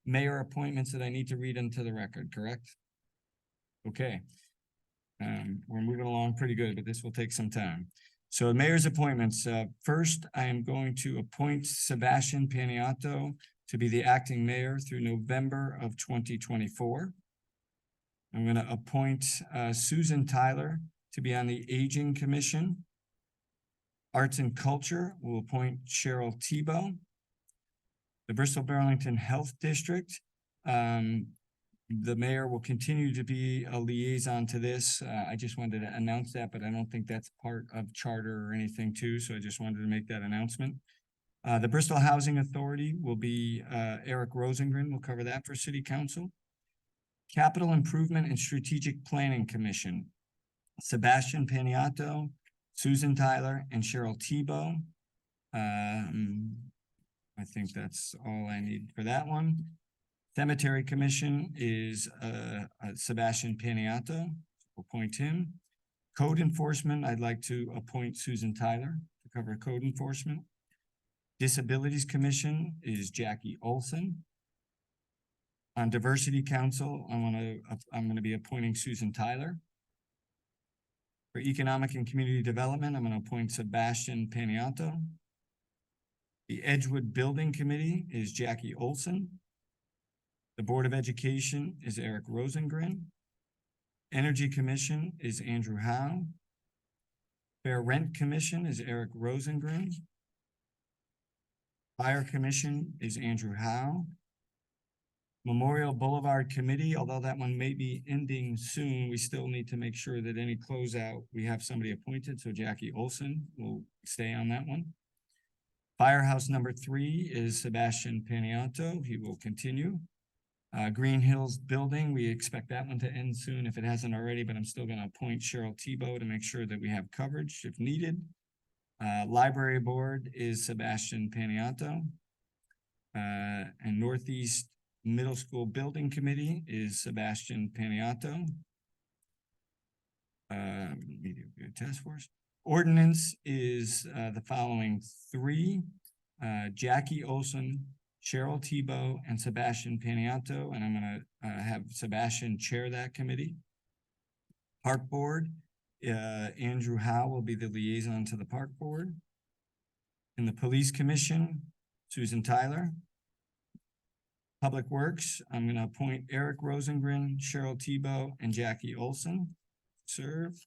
mayor appointments that I need to read into the record, correct? Okay. We're moving along pretty good, but this will take some time. So mayor's appointments, first, I am going to appoint Sebastian Paniato to be the acting mayor through November of 2024. I'm gonna appoint Susan Tyler to be on the Aging Commission. Arts and Culture will appoint Cheryl Tebow. The Bristol Burlington Health District, the mayor will continue to be a liaison to this. I just wanted to announce that, but I don't think that's part of charter or anything too, so I just wanted to make that announcement. The Bristol Housing Authority will be Eric Rosengren will cover that for City Council. Capital Improvement and Strategic Planning Commission, Sebastian Paniato, Susan Tyler, and Cheryl Tebow. I think that's all I need for that one. Cemetery Commission is Sebastian Paniato, appoint him. Code Enforcement, I'd like to appoint Susan Tyler to cover code enforcement. Disabilities Commission is Jackie Olson. On Diversity Council, I'm gonna be appointing Susan Tyler. For Economic and Community Development, I'm gonna appoint Sebastian Paniato. The Edgewood Building Committee is Jackie Olson. The Board of Education is Eric Rosengren. Energy Commission is Andrew Howe. Fair Rent Commission is Eric Rosengren. Fire Commission is Andrew Howe. Memorial Boulevard Committee, although that one may be ending soon, we still need to make sure that any closeout, we have somebody appointed, so Jackie Olson will stay on that one. Firehouse number 3 is Sebastian Paniato. He will continue. Green Hills Building, we expect that one to end soon if it hasn't already, but I'm still gonna appoint Cheryl Tebow to make sure that we have coverage if needed. Library Board is Sebastian Paniato. And Northeast Middle School Building Committee is Sebastian Paniato. Task Force. Ordinance is the following 3, Jackie Olson, Cheryl Tebow, and Sebastian Paniato, and I'm gonna have Sebastian chair that committee. Park Board, Andrew Howe will be the liaison to the Park Board. In the Police Commission, Susan Tyler. Public Works, I'm gonna appoint Eric Rosengren, Cheryl Tebow, and Jackie Olson serve.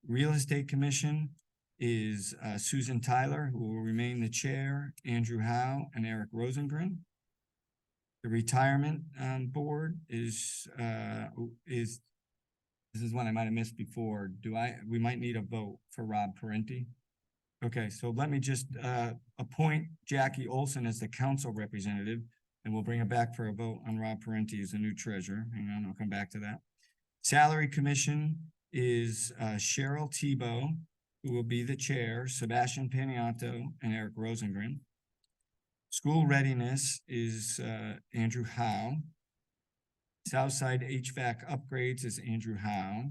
Real Estate Commission is Susan Tyler, who will remain the chair, Andrew Howe, and Eric Rosengren. The Retirement Board is this is one I might have missed before. We might need a vote for Rob Parenti. Okay, so let me just appoint Jackie Olson as the council representative, and we'll bring it back for a vote on Rob Parenti as the new treasurer. Hang on, I'll come back to that. Salary Commission is Cheryl Tebow, who will be the chair, Sebastian Paniato, and Eric Rosengren. School Readiness is Andrew Howe. Southside HVAC Upgrades is Andrew Howe.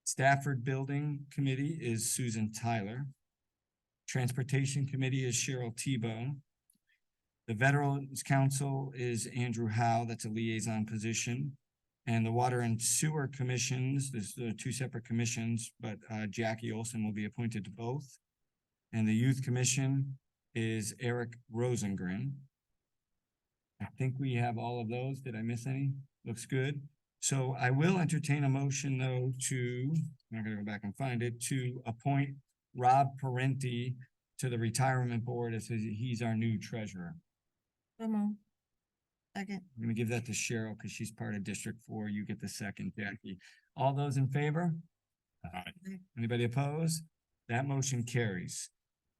Stafford Building Committee is Susan Tyler. Transportation Committee is Cheryl Tebow. The Veterans Council is Andrew Howe, that's a liaison position. And the Water and Sewer Commissions, there's 2 separate commissions, but Jackie Olson will be appointed to both. And the Youth Commission is Eric Rosengren. I think we have all of those. Did I miss any? Looks good. So I will entertain a motion though I'm not gonna go back and find it, to appoint Rob Parenti to the Retirement Board as he's our new treasurer. Second. I'm gonna give that to Cheryl because she's part of District 4. You get the second, Jackie. All those in favor? Anybody opposed? That motion carries.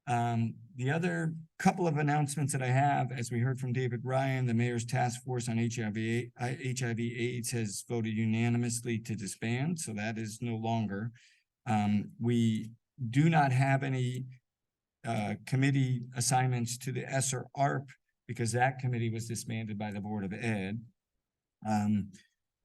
The other couple of announcements that I have, as we heard from David Ryan, the mayor's task force on HIV/AIDS has voted unanimously to disband, so that is no longer. We do not have any committee assignments to the ESSER ARP because that committee was disbanded by the Board of Ed.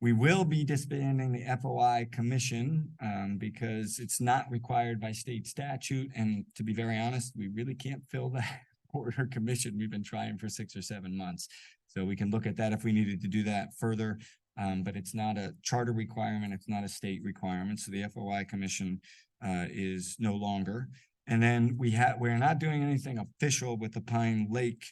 We will be disbanding the FOI commission because it's not required by state statute. And to be very honest, we really can't fill that board or commission. We've been trying for 6 or 7 months. So we can look at that if we needed to do that further. But it's not a charter requirement. It's not a state requirement. So the FOI commission is no longer. And then we're not doing anything official with the Pine Lake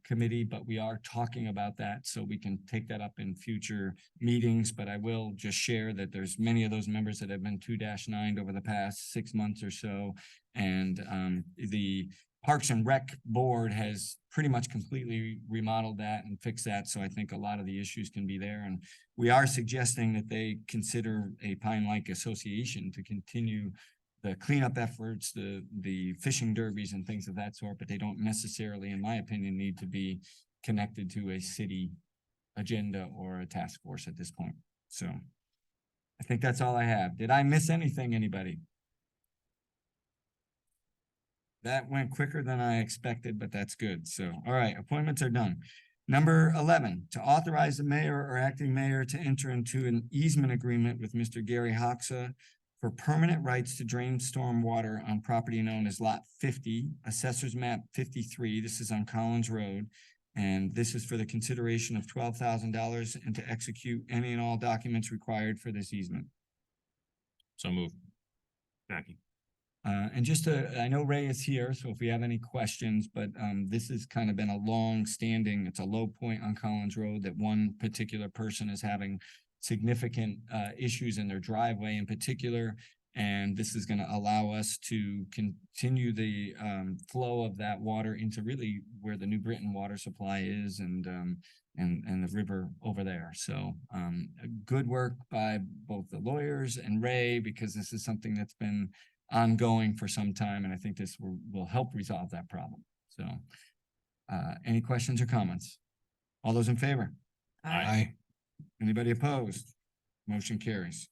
committee, but we are talking about that, so we can take that up in future meetings. But I will just share that there's many of those members that have been 2-9 over the past 6 months or so. And the Parks and Rec board has pretty much completely remodeled that and fixed that. So I think a lot of the issues can be there. And we are suggesting that they consider a Pine Lake Association to continue the cleanup efforts, the fishing derbies and things of that sort, but they don't necessarily, in my opinion, need to be connected to a city agenda or a task force at this point. So I think that's all I have. Did I miss anything, anybody? That went quicker than I expected, but that's good. So, all right, appointments are done. Number 11, to authorize the mayor or acting mayor to enter into an easement agreement with Mr. Gary Hoxa for permanent rights to drain storm water on property known as Lot 50, Assessor's Map 53. This is on Collins Road. And this is for the consideration of $12,000 and to execute any and all documents required for this easement. So move. Jackie. And just I know Ray is here, so if we have any questions, but this has kind of been a long-standing, it's a low point on Collins Road that one particular person is having significant issues in their driveway in particular. And this is going to allow us to continue the flow of that water into really where the New Britain water supply is and the river over there. So good work by both the lawyers and Ray, because this is something that's been ongoing for some time. And I think this will help resolve that problem. So any questions or comments? All those in favor? Aye. Anybody opposed? Motion carries.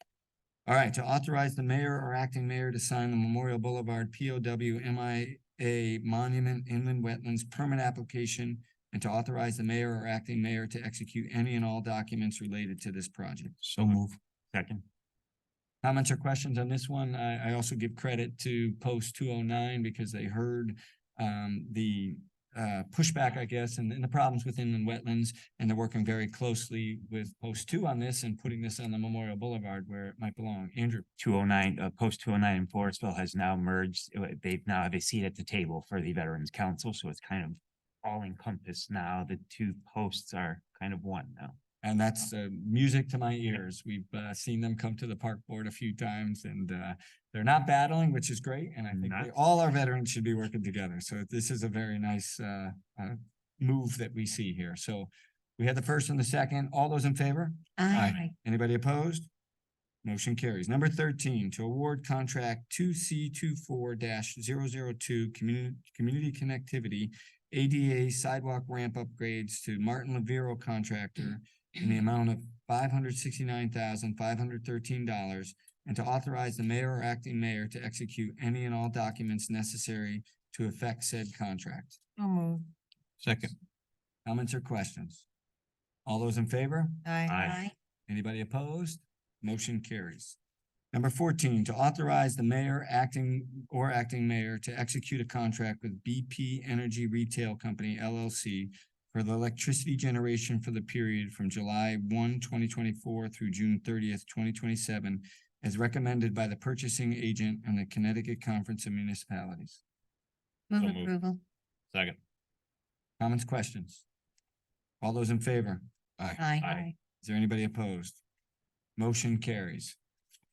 All right, to authorize the mayor or acting mayor to sign the Memorial Boulevard POW MIA Monument Inland Wetlands permit application and to authorize the mayor or acting mayor to execute any and all documents related to this project. So move. Second. Comments or questions on this one? I also give credit to Post 209 because they heard the pushback, I guess, and the problems within the wetlands, and they're working very closely with Post 2 on this and putting this on the Memorial Boulevard where it might belong. Andrew. 209, Post 209 in Forestville has now merged. They've now have a seat at the table for the Veterans Council, so it's kind of all encompassed now. The two posts are kind of one now. And that's music to my ears. We've seen them come to the park board a few times, and they're not battling, which is great. And I think all our veterans should be working together. So this is a very nice move that we see here. So we had the first and the second. All those in favor? Aye. Anybody opposed? Motion carries. Number 13, to award contract 2C24-002 community connectivity ADA sidewalk ramp upgrades to Martin Lavero contractor in the amount of $569,513 and to authorize the mayor or acting mayor to execute any and all documents necessary to effect said contract. So moved. Second. Comments or questions? All those in favor? Aye. Anybody opposed? Motion carries. Number 14, to authorize the mayor, acting mayor to execute a contract with BP Energy Retail Company, LLC, for the electricity generation for the period from July 1, 2024 through June 30th, 2027, as recommended by the purchasing agent and the Connecticut Conference of Municipalities. Move So moved. approval. Second. Comments, questions? All those in favor? Aye. Is there anybody opposed? Motion carries.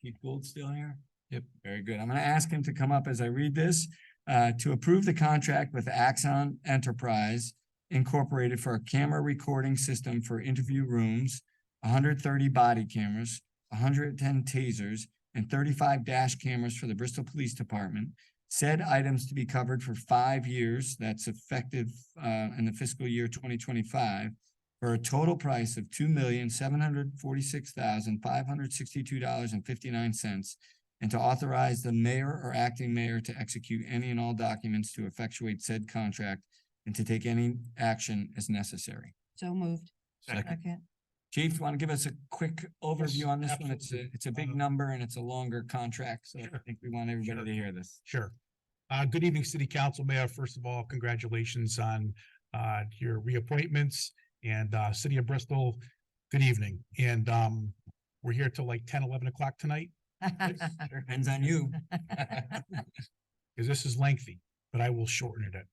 Keith Gould still here? Yep. Very good. I'm going to ask him to come up as I read this, to approve the contract with Axon Enterprise Incorporated for a camera recording system for interview rooms, 130 body cameras, 110 tasers, and 35 dash cameras for the Bristol Police Department, said items to be covered for 5 years. That's effective in the fiscal year 2025 for a total price of $2,746,562.59, and to authorize the mayor or acting mayor to execute any and all documents to effectuate said contract and to take any action as necessary. So moved. Second. Chief, want to give us a quick overview Yes, on this one? It's a big Um, number and it's a longer contract, so I Sure. think we want everybody Sure. to hear this. Sure. Good evening, City Council, Mayor. First of all, congratulations on your reappointments, and City of Bristol, good evening. And we're here till like 10, 11 o'clock tonight, Depends on you. because this is lengthy, but I will shorten it.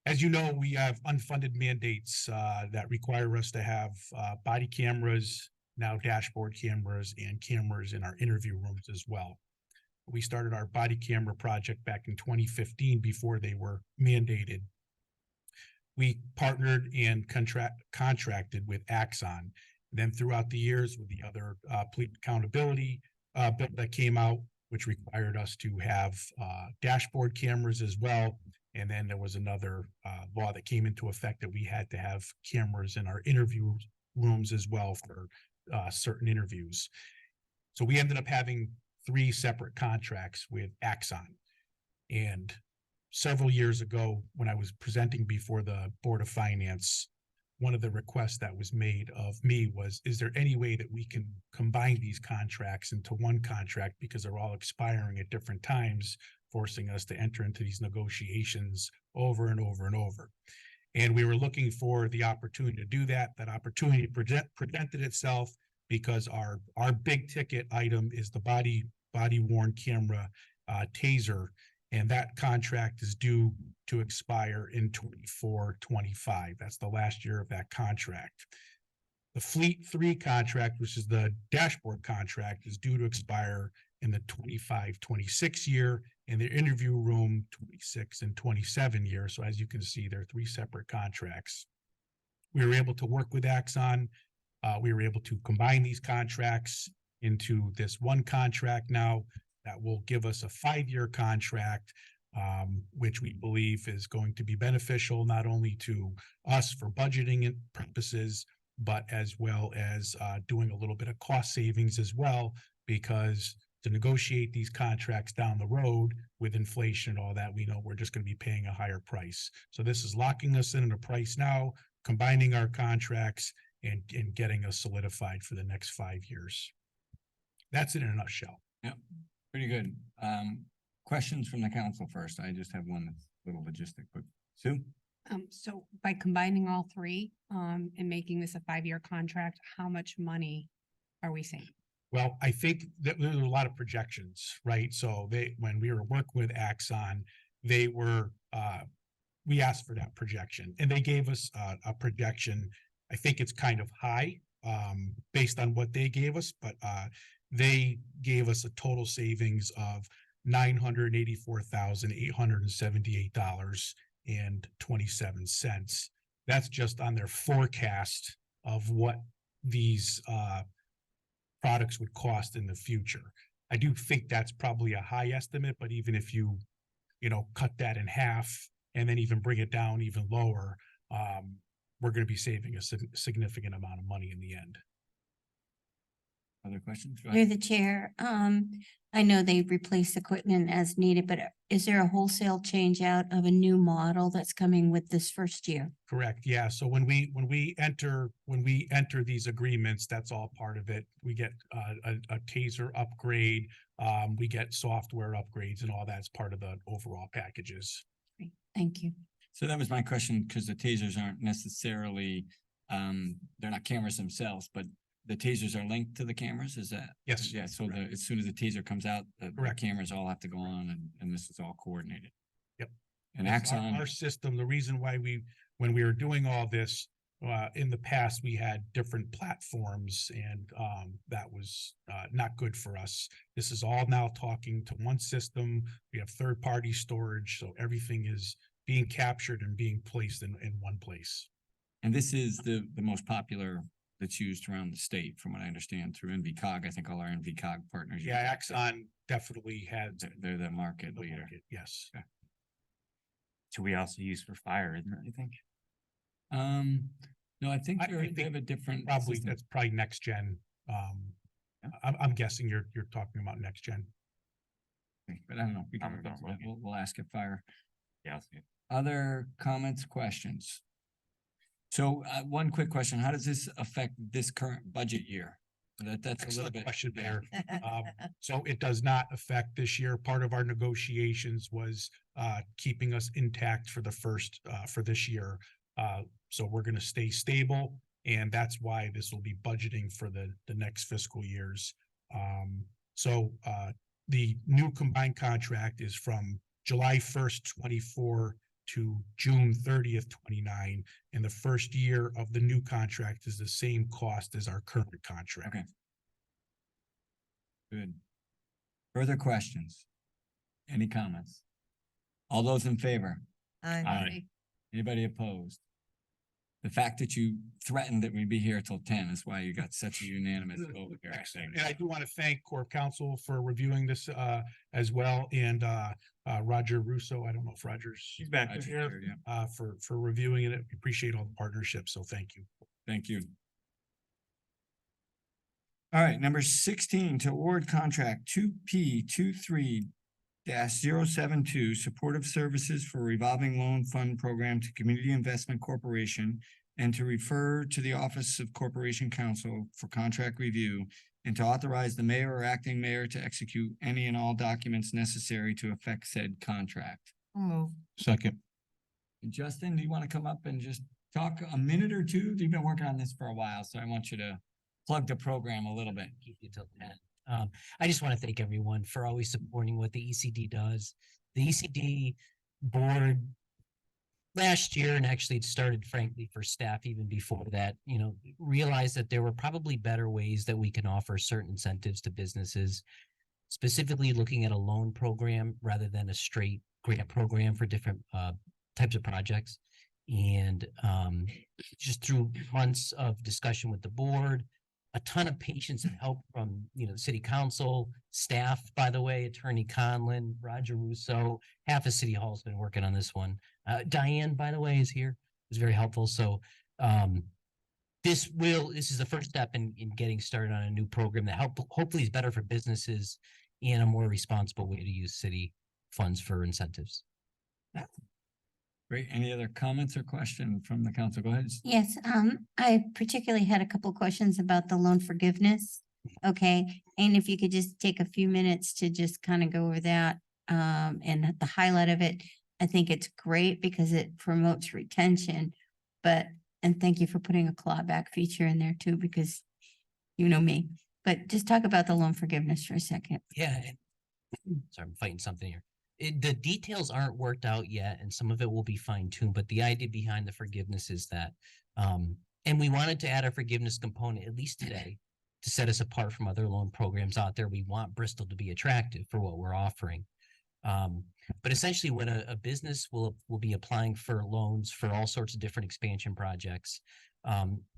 As you know, we have unfunded mandates that require us to have body cameras, now dashboard cameras, and cameras in our interview rooms as well. We started our body camera project back in 2015 before they were mandated. We partnered and contracted with Axon. Then throughout the years with the other police accountability bill that came out, which required us to have dashboard cameras as well. And then there was another law that came into effect that we had to have cameras in our interview rooms as well for certain interviews. So we ended up having 3 separate contracts with Axon. And several years ago, when I was presenting before the Board of Finance, one of the requests that was made of me was, is there any way that we can combine these contracts into one contract, because they're all expiring at different times, forcing us to enter into these negotiations over and over and over. And we were looking for the opportunity to do that. That opportunity presented itself because our big ticket item is the body worn camera taser, and that contract is due to expire in 24-25. That's the last year of that contract. The Fleet 3 contract, which is the dashboard contract, is due to expire in the 25-26 year, and the interview room 26 and 27 year. So as you can see, there are 3 separate contracts. We were able to work with Axon. We were able to combine these contracts into this one contract now that will give us a 5-year contract, which we believe is going to be beneficial not only to us for budgeting purposes, but as well as doing a little bit of cost savings as well, because to negotiate these contracts down the road with inflation and all that, we know we're just going to be paying a higher price. So this is locking us in at a price now, combining our contracts, and getting us solidified for the next 5 years. That's it in a nutshell. Yep, pretty good. Questions from the council first. I just have one that's a little logistic, but Sue? So by combining all 3, and making this a 5-year contract, how much money are we saving? Well, I think that there were a lot of projections, right? So when we were working with Axon, we asked for that projection, and they gave us a projection. I think it's kind of high, based on what they gave us, but they gave us a total savings of $984,878.27. That's just on their forecast of what these products would cost in the future. I do think that's probably a high estimate, but even if you cut that in half and then even bring it down even lower, we're going to be saving a significant amount of money in the end. Other questions? Go Through ahead. the chair, I know they replace equipment as needed, but is there a wholesale change out of a new model that's coming with this first year? Correct. Yeah. So when we enter these agreements, that's all part of it. We get a taser upgrade. We get software upgrades, and all that's part of the overall packages. Great. Thank you. So that was my question, because the tasers aren't necessarily, they're not cameras themselves, but the tasers are linked to the cameras, is that? Yes. Yeah, so as soon as the taser comes out, the Correct. cameras all have to go on, and this is all coordinated. Yep. And It's Axon, our system, the reason why when we were doing all this, in the past, we had different platforms, and that was not good for us. This is all now talking to one system. We have third-party storage, so everything is being captured and being placed in one place. and this is the most popular that's used around the state, from what I understand, through NVCog. I think all our NVCog partners. use Yeah, it. Exxon definitely had They're the market the leader. market, yes. So we also use for fire, isn't it, I think? No, I think I they think have a different. Probably, system. that's probably next gen. I'm guessing you're talking about next gen. But I don't know. We can, I'm gonna look. we'll ask if fire. Yeah. I'll see it. Other comments, questions? So, one quick question, how does this affect this current budget year? That's a little Excellent bit. question there. So it does not affect this year. Part of our negotiations was keeping us intact for the first for this year. So we're gonna stay stable, and that's why this will be budgeting for the next fiscal years. So the new combined contract is from July 1st, 24 to June 30th, 29. And the first year of the new contract is the same cost as our current contract. Okay. Good. Further questions? Any comments? All those in favor? Aye. Anybody opposed? The fact that you threatened that we'd be here till 10 is why you got such a unanimous vote here. Excellent. And I do want to thank Corp Counsel for reviewing this as well, and Roger Russo. I don't know if Roger's He's back. Roger, sure, yeah. for reviewing it. We appreciate all the partnership. So thank you. Thank you. All right, number 16, to award contract 2P23-072, supportive services for revolving loan fund program to Community Investment Corporation, and to refer to the Office of Corporation Counsel for contract review, and to authorize the mayor or acting mayor to execute any and all documents necessary to effect said contract. Move. Second. Justin, do you want to come up and just talk a minute or two? You've been working on this for a while, so I want you to plug the program a little bit. Keep you till 10. I just want to thank everyone for always supporting what the ECD does. The ECD board last year, and actually it started frankly for staff even before that, realized that there were probably better ways that we can offer certain incentives to businesses, specifically looking at a loan program rather than a straight grant program for different types of projects. And just through months of discussion with the board, a ton of patience and help from, the city council, staff, by the way, Attorney Conlon, Roger Russo, half of City Hall's been working on this one. Diane, by the way, is here. It was very helpful. So this is the first step in getting started on a new program that hopefully is better for businesses and a more responsible way to use city funds for incentives. Great. Any other comments or question from the council? Go ahead. Yes, I particularly had a couple questions about the loan forgiveness. Okay, and if you could just take a few minutes to just kind of go over that, and the highlight of it. I think it's great because it promotes retention, and thank you for putting a clawback feature in there too, because you know me, but just talk about the loan forgiveness for a second. Yeah. Sorry, I'm fighting something here. The details aren't worked out yet, and some of it will be fine tuned, but the idea behind the forgiveness is that, and we wanted to add a forgiveness component at least today to set us apart from other loan programs out there. We want Bristol to be attractive for what we're offering. But essentially when a business will be applying for loans for all sorts of different expansion projects,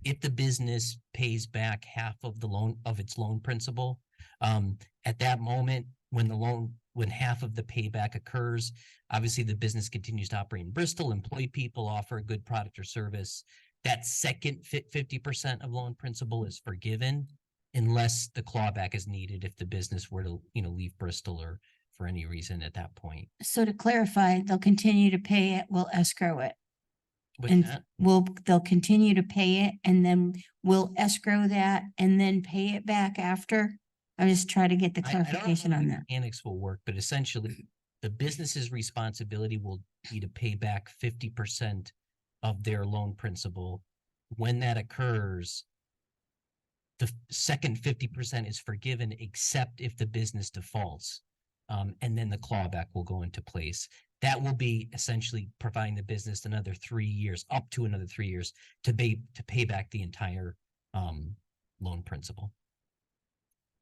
if the business pays back half of the loan of its loan principal, at that moment, when half of the payback occurs, obviously the business continues to operate in Bristol, employ people, offer a good product or service. That second 50% of loan principal is forgiven unless the clawback is needed if the business were to, leave Bristol or for any reason at that point. So to clarify, they'll continue to pay it, we'll escrow it. With And that, they'll continue to pay it, and then we'll escrow that and then pay it back after. I just try to get the I don't know clarification how on the that. mechanics will work, but essentially the business's responsibility will be to pay back 50% of their loan principal. When that occurs, the second 50% is forgiven except if the business defaults. And then the clawback will go into place. That will be essentially providing the business another 3 years, up to another 3 years to pay back the entire loan principal.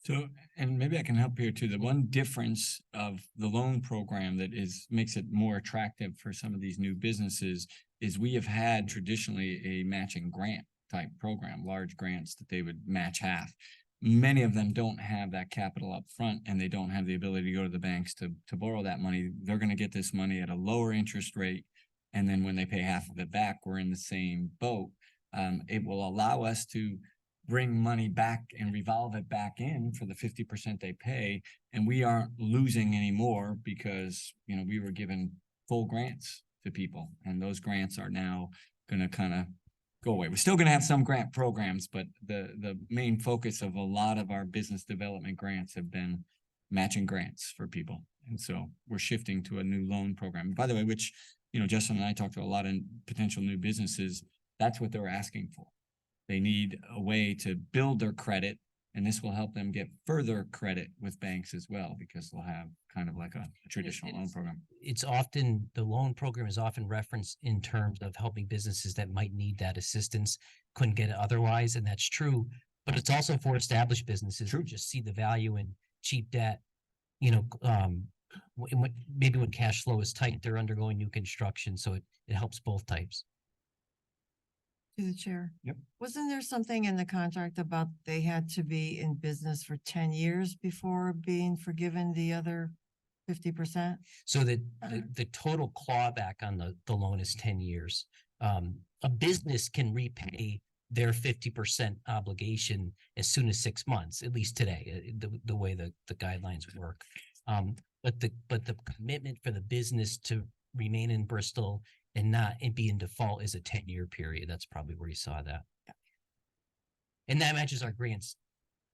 So, and maybe I can help here too. The one difference of the loan program that makes it more attractive for some of these new businesses is we have had traditionally a matching grant type program, large grants that they would match half. Many of them don't have that capital up front, and they don't have the ability to go to the banks to borrow that money. They're gonna get this money at a lower interest rate. And then when they pay half of it back, we're in the same boat. It will allow us to bring money back and revolve it back in for the 50% they pay. And we aren't losing anymore because, we were given full grants to people, and those grants are now gonna kind of go away. We're still gonna have some grant programs, but the main focus of a lot of our business development grants have been matching grants for people. And so we're shifting to a new loan program, by the way, which, Justin and I talked to a lot of potential new businesses. That's what they're asking for. They need a way to build their credit, and this will help them get further credit with banks as well, because they'll have kind of like a traditional loan program. It's often, the loan program is often referenced in terms of helping businesses that might need that assistance, couldn't get it otherwise, and that's true. But it's also for established businesses who just see the value in cheap debt. Maybe when cash flow is tight, they're undergoing new construction, so it helps both types. To the chair. Yep. Wasn't there something in the contract about they had to be in business for 10 years before being forgiven the other 50%? So that the total clawback on the loan is 10 years. A business can repay their 50% obligation as soon as 6 months, at least today, the way the guidelines work. But the commitment for the business to remain in Bristol and be in default is a 10-year period. That's probably where you saw that. Yeah. And that matches our grants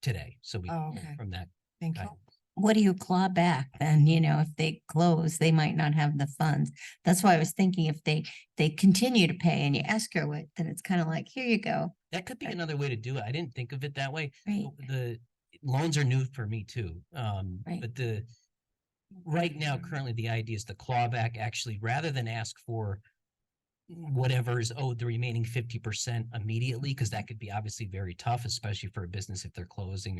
today. So Okay. from that. Thank you. What do you claw back then? If they close, they might not have the funds. That's why I was thinking if they continue to pay and you escrow it, then it's kind of like, here you go. That could be another way to do it. I didn't think of it that way. Right. The loans are new for me too. Right. But right now, currently the idea is the clawback actually, rather than ask for whatever is owed, the remaining 50% immediately, because that could be obviously very tough, especially for a business if they're closing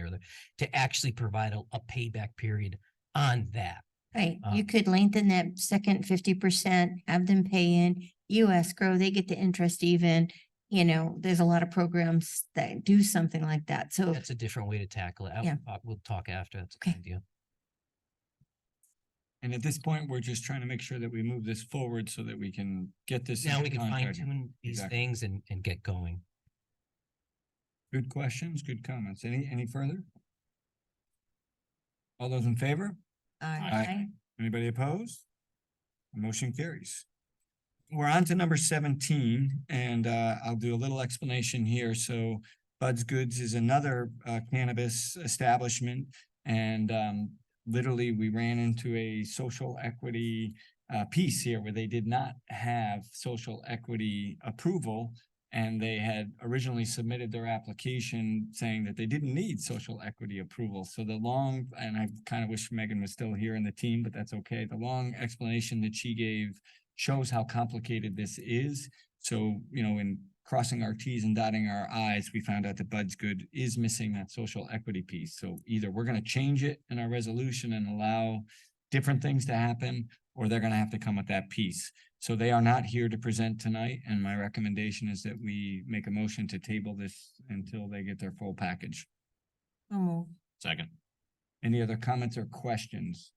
to actually provide a payback period on that. Right. You could lengthen that second 50%, have them pay in, you escrow, they get the interest even. There's a lot of programs that do something like that. So That's a different way to tackle it. Yeah. We'll talk after. That's a Okay. good idea. And at this point, we're just trying to make sure that we move this forward so that we can get this. Now into we can fine contract. tune these Exactly. things and get going. Good questions, good comments. Any further? All those in favor? Aye. Anybody opposed? Motion carries. We're on to number 17, and I'll do a little explanation here. So Bud's Goods is another cannabis establishment, and literally we ran into a social equity piece here where they did not have social equity approval, and they had originally submitted their application saying that they didn't need social equity approval. So and I kind of wish Megan was still here in the team, but that's okay. The long explanation that she gave shows how complicated this is. So, in crossing our T's and dotting our I's, we found out that Bud's Good is missing that social equity piece. So either we're going to change it in our resolution and allow different things to happen, or they're going to have to come with that piece. So they are not here to present tonight. And my recommendation is that we make a motion to table this until they get their full package. So moved. Second. Any other comments or questions?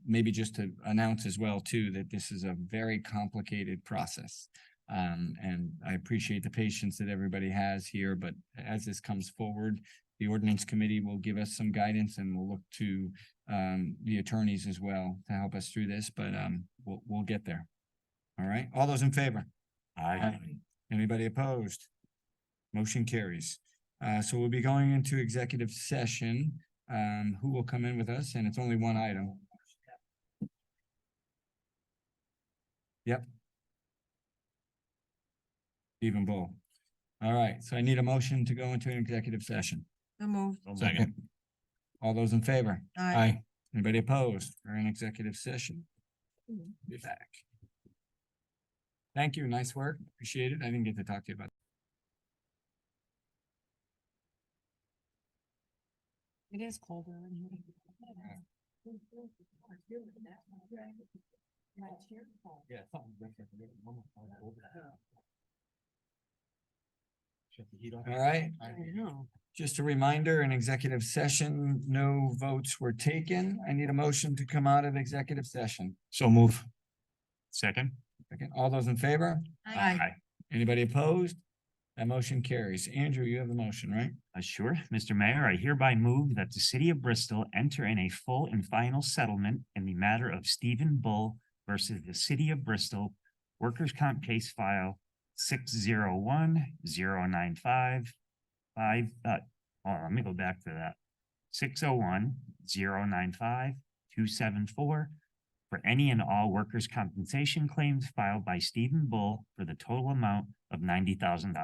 Maybe just to announce as well too, that this is a very complicated process. And I appreciate the patience that everybody has here, but as this comes forward, the ordinance committee will give us some guidance, and we'll look to the attorneys as well to help us through this, but we'll get there. All right, all those in favor? Aye. Anybody opposed? Motion carries. So we'll be going into executive session. Who will come in with us? And it's only one item. Yep. Stephen Bull. All right, so I need a motion to go into an executive session. So moved. Second. All those in favor? Aye. Anybody opposed? We're in executive session. Be back. Thank you, nice work, appreciate it. I didn't get to talk to you about. It is colder in here. Yeah, something different. All right. Just a reminder, in executive session, no votes were taken. I need a motion to come out of executive session. So move. Second? Second, all those in favor? Aye. Anybody opposed? That motion carries. Andrew, you have the motion, right? Sure, Mr. Mayor, I hereby move that the city of Bristol enter in a full and final settlement in the matter of Stephen Bull versus the city of Bristol, workers' comp case file 601-095-5. Let me go back to that. 601-095-274 for any and all workers' compensation claims filed by Stephen Bull for the total amount of $90,000.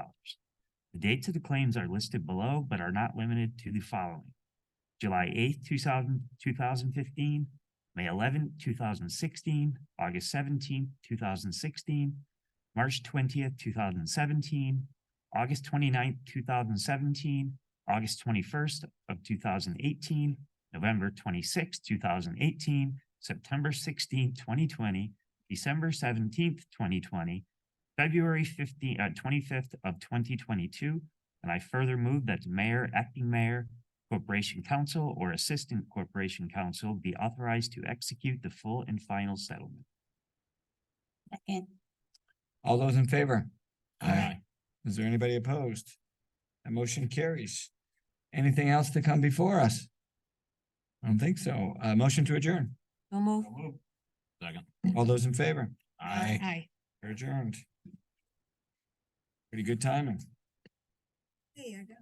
The dates of the claims are listed below, but are not limited to the following: July 8th, 2015, May 11th, 2016, August 17th, 2016, March 20th, 2017, August 29th, 2017, August 21st of 2018, November 26th, 2018, September 16th, 2020, December 17th, 2020, February 25th of 2022, and I further move that the mayor, acting mayor, corporation counsel, or assistant corporation counsel be authorized to execute the full and final settlement. Second. All those in favor? Aye. Is there anybody opposed? That motion carries. Anything else to come before us? I don't think so. Motion to adjourn. No move. Second. All those in favor? Aye. We're adjourned. Pretty good timing. Hey, I got.